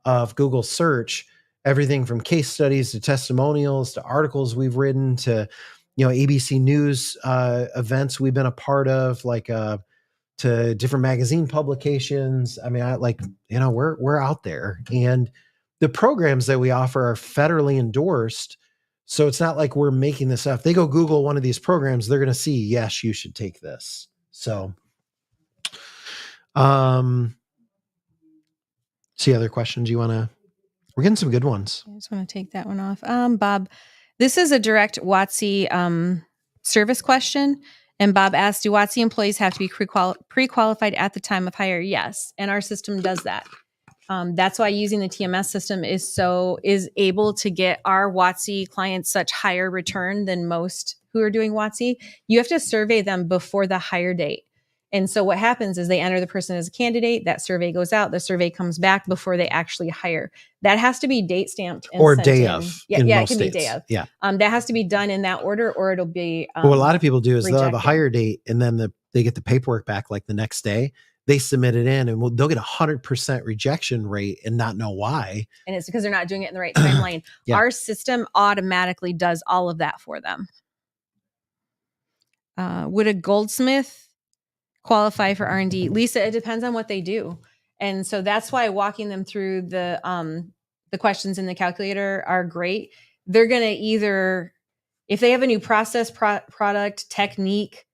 of Google search, everything from case studies to testimonials to articles we've written to, ABC News events we've been a part of, to different magazine publications. I mean, we're out there, and the programs that we offer are federally endorsed. So it's not like we're making this up. They go Google one of these programs, they're going to see, yes, you should take this. So, see other questions we're getting some good ones. I just want to take that one off. Bob, this is a direct WotC service question. And Bob asked, do WotC employees have to be pre-qualified at the time of hire? Yes. And our system does that. That's why using the TMS system is able to get our WotC clients such higher return than most who are doing WotC. You have to survey them before the hire date. And so what happens is they enter the person as a candidate, that survey goes out, the survey comes back before they actually hire. That has to be date stamped. Or day of. Yeah, it can be day of. Yeah. That has to be done in that order, or it'll be what a lot of people do is rejected. They'll have a hire date and then they get the paperwork back like the next day. They submit it in and they'll get 100% rejection rate and not know why. And it's because they're not doing it in the right timeline. Our system automatically does all of that for them. Would a goldsmith qualify for R&D? Lisa, it depends on what they do. And so that's why walking them through the questions in the calculator are great. They're going to either, if they have a new process, product, technique,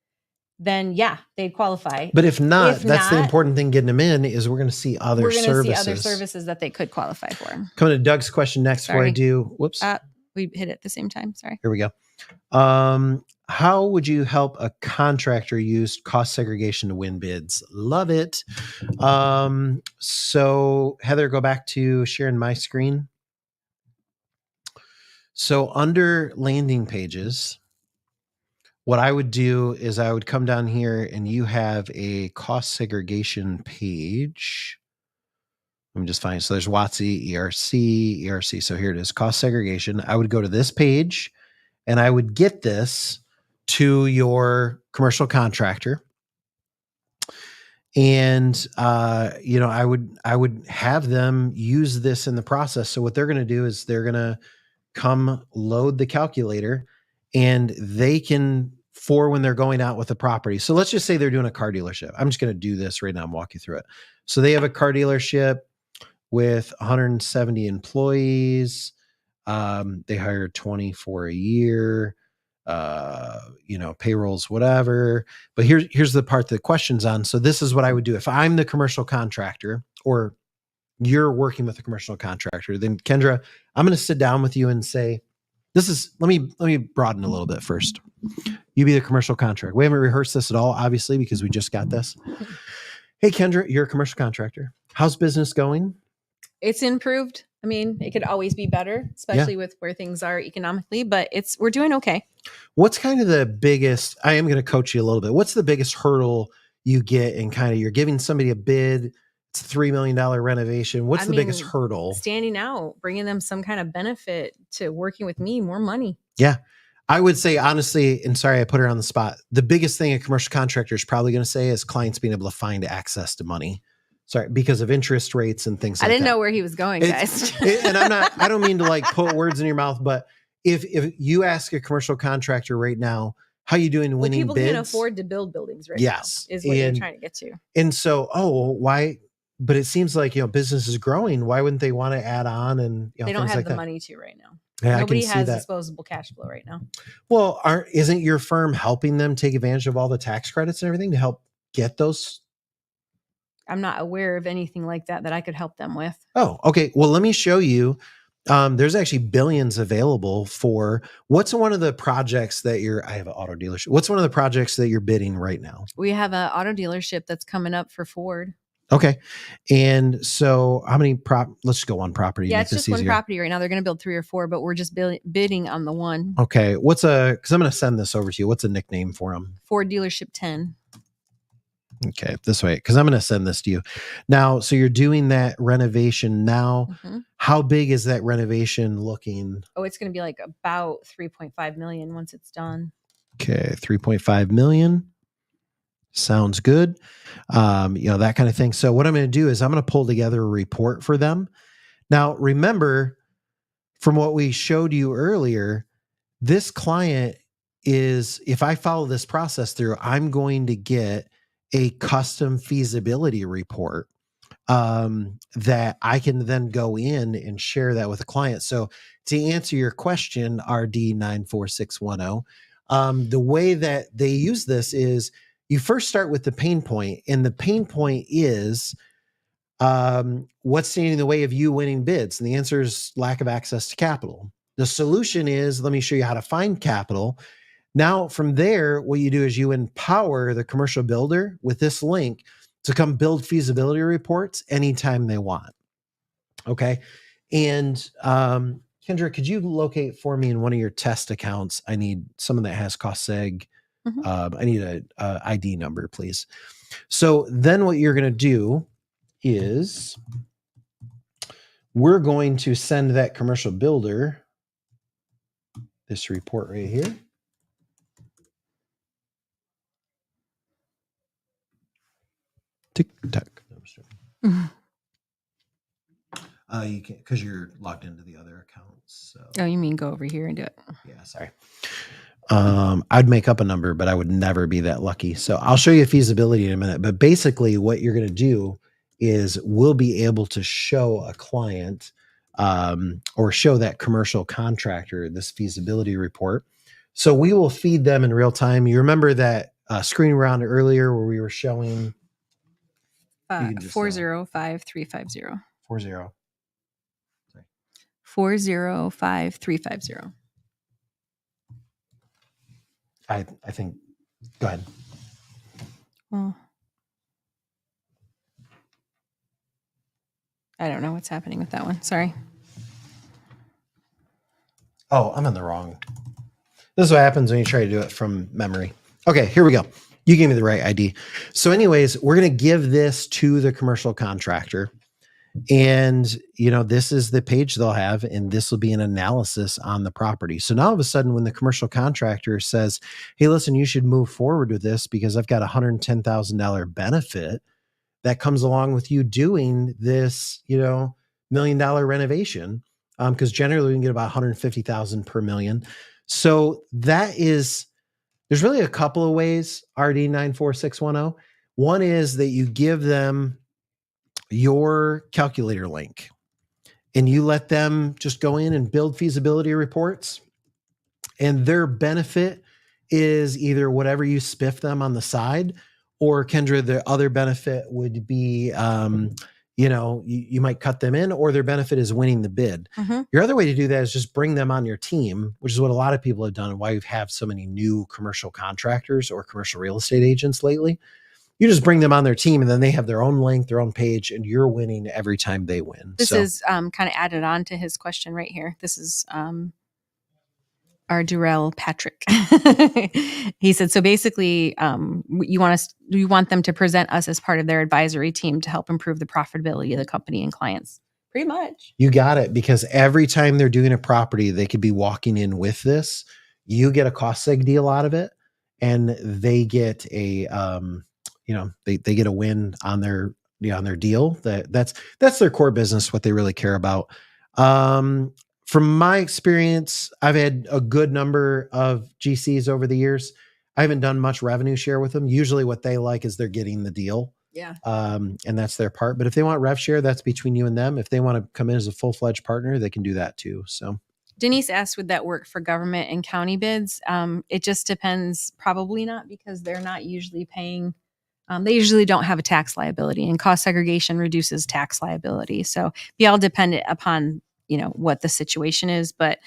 then they'd qualify. But if not, that's the important thing getting them in is we're going to see other services that they could qualify for. Coming to Doug's question next before I do. Whoops. We hit it at the same time. Sorry. Here we go. How would you help a contractor use cost segregation to win bids? Love it. So Heather, go back to sharing my screen. So under landing pages, what I would do is I would come down here and you have a cost segregation page. Let me just find it. So there's WotC, ERC. So here it is, cost segregation. I would go to this page and I would get this to your commercial contractor. And I would have them use this in the process. So what they're going to do is they're going to come load the calculator, and they can, for when they're going out with the property. So let's just say they're doing a car dealership. I'm just going to do this right now and walk you through it. So they have a car dealership with 170 employees. They hire 24 a year, payrolls, whatever. But here's the part that the question's on. So this is what I would do if I'm the commercial contractor, or you're working with a commercial contractor. Then Kendra, I'm going to sit down with you and say, let me broaden a little bit first. You be the commercial contractor. We haven't rehearsed this at all, obviously, because we just got this. Hey, Kendra, you're a commercial contractor. How's business going? It's improved. I mean, it could always be better, especially with where things are economically, but we're doing okay. What's kind of the biggest, I am going to coach you a little bit. What's the biggest hurdle you get in kind of, you're giving somebody a bid, it's a $3 million renovation. What's the biggest hurdle? Standing out, bringing them some kind of benefit to working with me, more money. Yeah. I would say, honestly, and sorry, I put her on the spot. The biggest thing a commercial contractor is probably going to say is clients being able to find access to money. Sorry, because of interest rates and things like that. I didn't know where he was going, guys. And I don't mean to like put words in your mouth, but if you ask a commercial contractor right now, how you doing winning people bids? People can afford to build buildings right now, is what you're trying to get to. And so, why? But it seems like, business is growing. Why wouldn't they want to add on? And they don't have like the money to right now. Yeah, nobody has disposable cash flow right now. Well, isn't your firm helping them take advantage of all the tax credits and everything to help get those? I'm not aware of anything like that I could help them with. Oh, okay. Well, let me show you. There's actually billions available for what's one of the projects that I have an auto dealership. What's one of the projects that you're bidding right now? We have an auto dealership that's coming up for Ford. Okay. And so how many let's just go one property. Yeah, it's just one property right now. They're going to build 3 or 4, but we're just bidding on the one. Okay. Because I'm going to send this over to you. What's a nickname for them? Ford Dealership 10. Okay. This way, because I'm going to send this to you. Now, so you're doing that renovation now. Mm-hmm. How big is that renovation looking? Oh, it's going to be like about 3.5 million once it's done. Okay. 3.5 million. Sounds good. That kind of thing. So what I'm going to do is I'm going to pull together a report for them. Now, remember from what we showed you earlier, this client is, if I follow this process through, I'm going to get a custom feasibility report that I can then go in and share that with a client. So to answer your question, RD94610, the way that they use this is you first start with the pain point, and the pain point is what's standing in the way of you winning bids? And the answer is lack of access to capital. The solution is, let me show you how to find capital. Now, from there, what you do is you empower the commercial builder with this link to come build feasibility reports anytime they want. Okay. And Kendra, could you locate for me in one of your test accounts? I need someone that has cost seg. Mm-hmm. I need a ID number, please. So then what you're going to do is we're going to send that commercial builder this report right here. Tick tock. Mm-hmm. You can't, because you're logged into the other accounts. So. Oh, you mean go over here and do it? Yeah, sorry. I'd make up a number, but I would never be that lucky. So I'll show you feasibility in a minute. But basically what you're going to do is we'll be able to show a client or show that commercial contractor this feasibility report. So we will feed them in real time. You remember that screen round earlier where we were showing 405350. 405350. I think, go ahead. Well, I don't know what's happening with that one. Sorry. Oh, I'm on the wrong. This is what happens when you try to do it from memory. Okay, here we go. You gave me the right ID. So anyways, we're going to give this to the commercial contractor. And, this is the page they'll have, and this will be an analysis on the property. So now all of a sudden, when the commercial contractor says, hey, listen, you should move forward with this because I've got $110,000 benefit that comes along with you doing this, $1 million renovation. Because generally we can get about 150,000 per million. So there's really a couple of ways, RD 94610. One is that you give them your calculator link and you let them just go in and build feasibility reports. And their benefit is either whatever you spiff them on the side, or Kendra, the other benefit would be, you might cut them in, or their benefit is winning the bid. Mm-hmm. Your other way to do that is just bring them on your team, which is what a lot of people have done and why you have so many new commercial contractors or commercial real estate agents lately. You just bring them on their team and then they have their own link, their own page, and you're winning every time they win. This is kind of added on to his question right here. This is our Durrell Patrick. He said, so basically you want them to present us as part of their advisory team to help improve the profitability of the company and clients. Pretty much. You got it. Because every time they're doing a property, they could be walking in with this. You get a cost seg deal out of it, and they get a they get a win on their deal. That's their core business, what they really care about. From my experience, I've had a good number of GCs over the years. I haven't done much revenue share with them. Usually what they like is they're getting the deal. Yeah. And that's their part. But if they want rev share, that's between you and them. If they want to come in as a full-fledged partner, they can do that too. So Denise asked, would that work for government and county bids? It just depends. Probably not, because they're not usually paying. They usually don't have a tax liability, and cost segregation reduces tax liability. So be all dependent upon what the situation is, but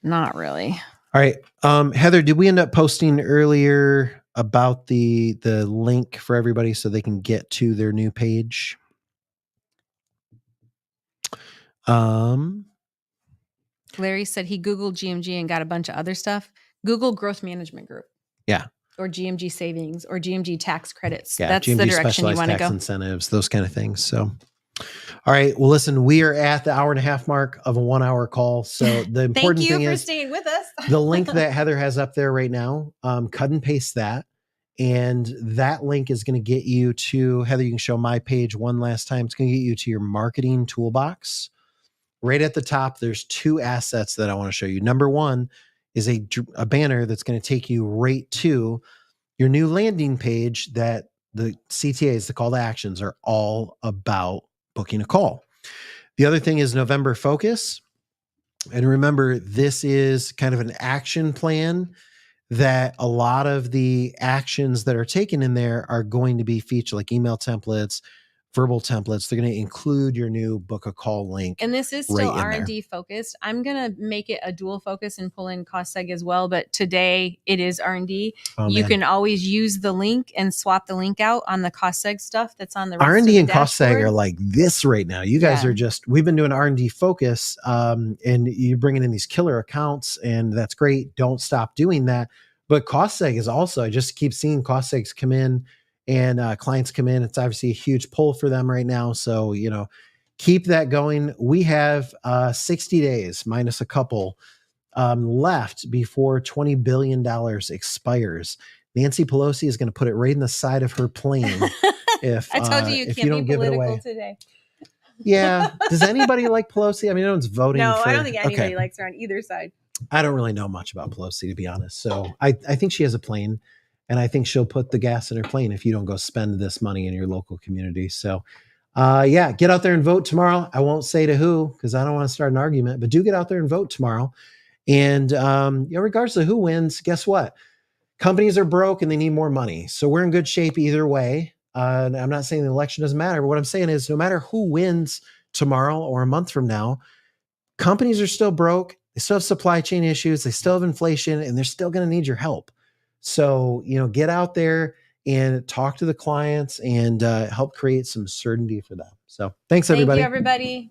not really. All right. Heather, did we end up posting earlier about the link for everybody so they can get to their new page? Larry said he Googled GMG and got a bunch of other stuff. Google Growth Management Group. Yeah. Or GMG savings or GMG tax credits. Yeah, that's GMG the direction you want to tax go. Incentives, those kind of things. So, all right. Well, listen, we are at the 1.5 hour mark of a 1 hour call. So the important thing is staying with us. the link that Heather has up there right now, cut and paste that. And that link is going to get you to, Heather, you can show my page one last time. It's going to get you to your marketing toolbox. Right at the top, there's 2 assets that I want to show you. Number one is a banner that's going to take you right to your new landing page that the CTAs, the call to actions, are all about booking a call. The other thing is November focus. And remember, this is kind of an action plan that a lot of the actions that are taken in there are going to be featured, like email templates, verbal templates. They're going to include your new book a call link. And this is still R&D focused. I'm going to make it a dual focus and pull in cost seg as well. But today it is R&D. You can always use the link and swap the link out on the cost seg stuff that's on the rest R&D of the and cost seg dashboard. are like this right now. You guys are we've been doing R&D focus, and you're bringing in these killer accounts, and that's great. Don't stop doing that. But cost seg is also, I just keep seeing cost segs come in and clients come in. It's obviously a huge pull for them right now. So, keep that going. We have 60 days minus a couple left before $20 billion expires. Nancy Pelosi is going to put it right in the side of her plane. If I told you if can't you don't be give it political away today. Yeah. Does anybody like Pelosi? I mean, no one's voting. No, I don't think anybody likes her on either side. I don't really know much about Pelosi, to be honest. So I think she has a plane, and I think she'll put the gas in her plane if you don't go spend this money in your local community. So, get out there and vote tomorrow. I won't say to who, because I don't want to start an argument, but do get out there and vote tomorrow. And, regardless of who wins, guess what? Companies are broke and they need more money. So we're in good shape either way. And I'm not saying the election doesn't matter, but what I'm saying is no matter who wins tomorrow or a month from now, companies are still broke. They still have supply chain issues. They still have inflation, and they're still going to need your help. So, get out there and talk to the clients and help create some certainty for them. So thanks, everybody. Thank you, everybody.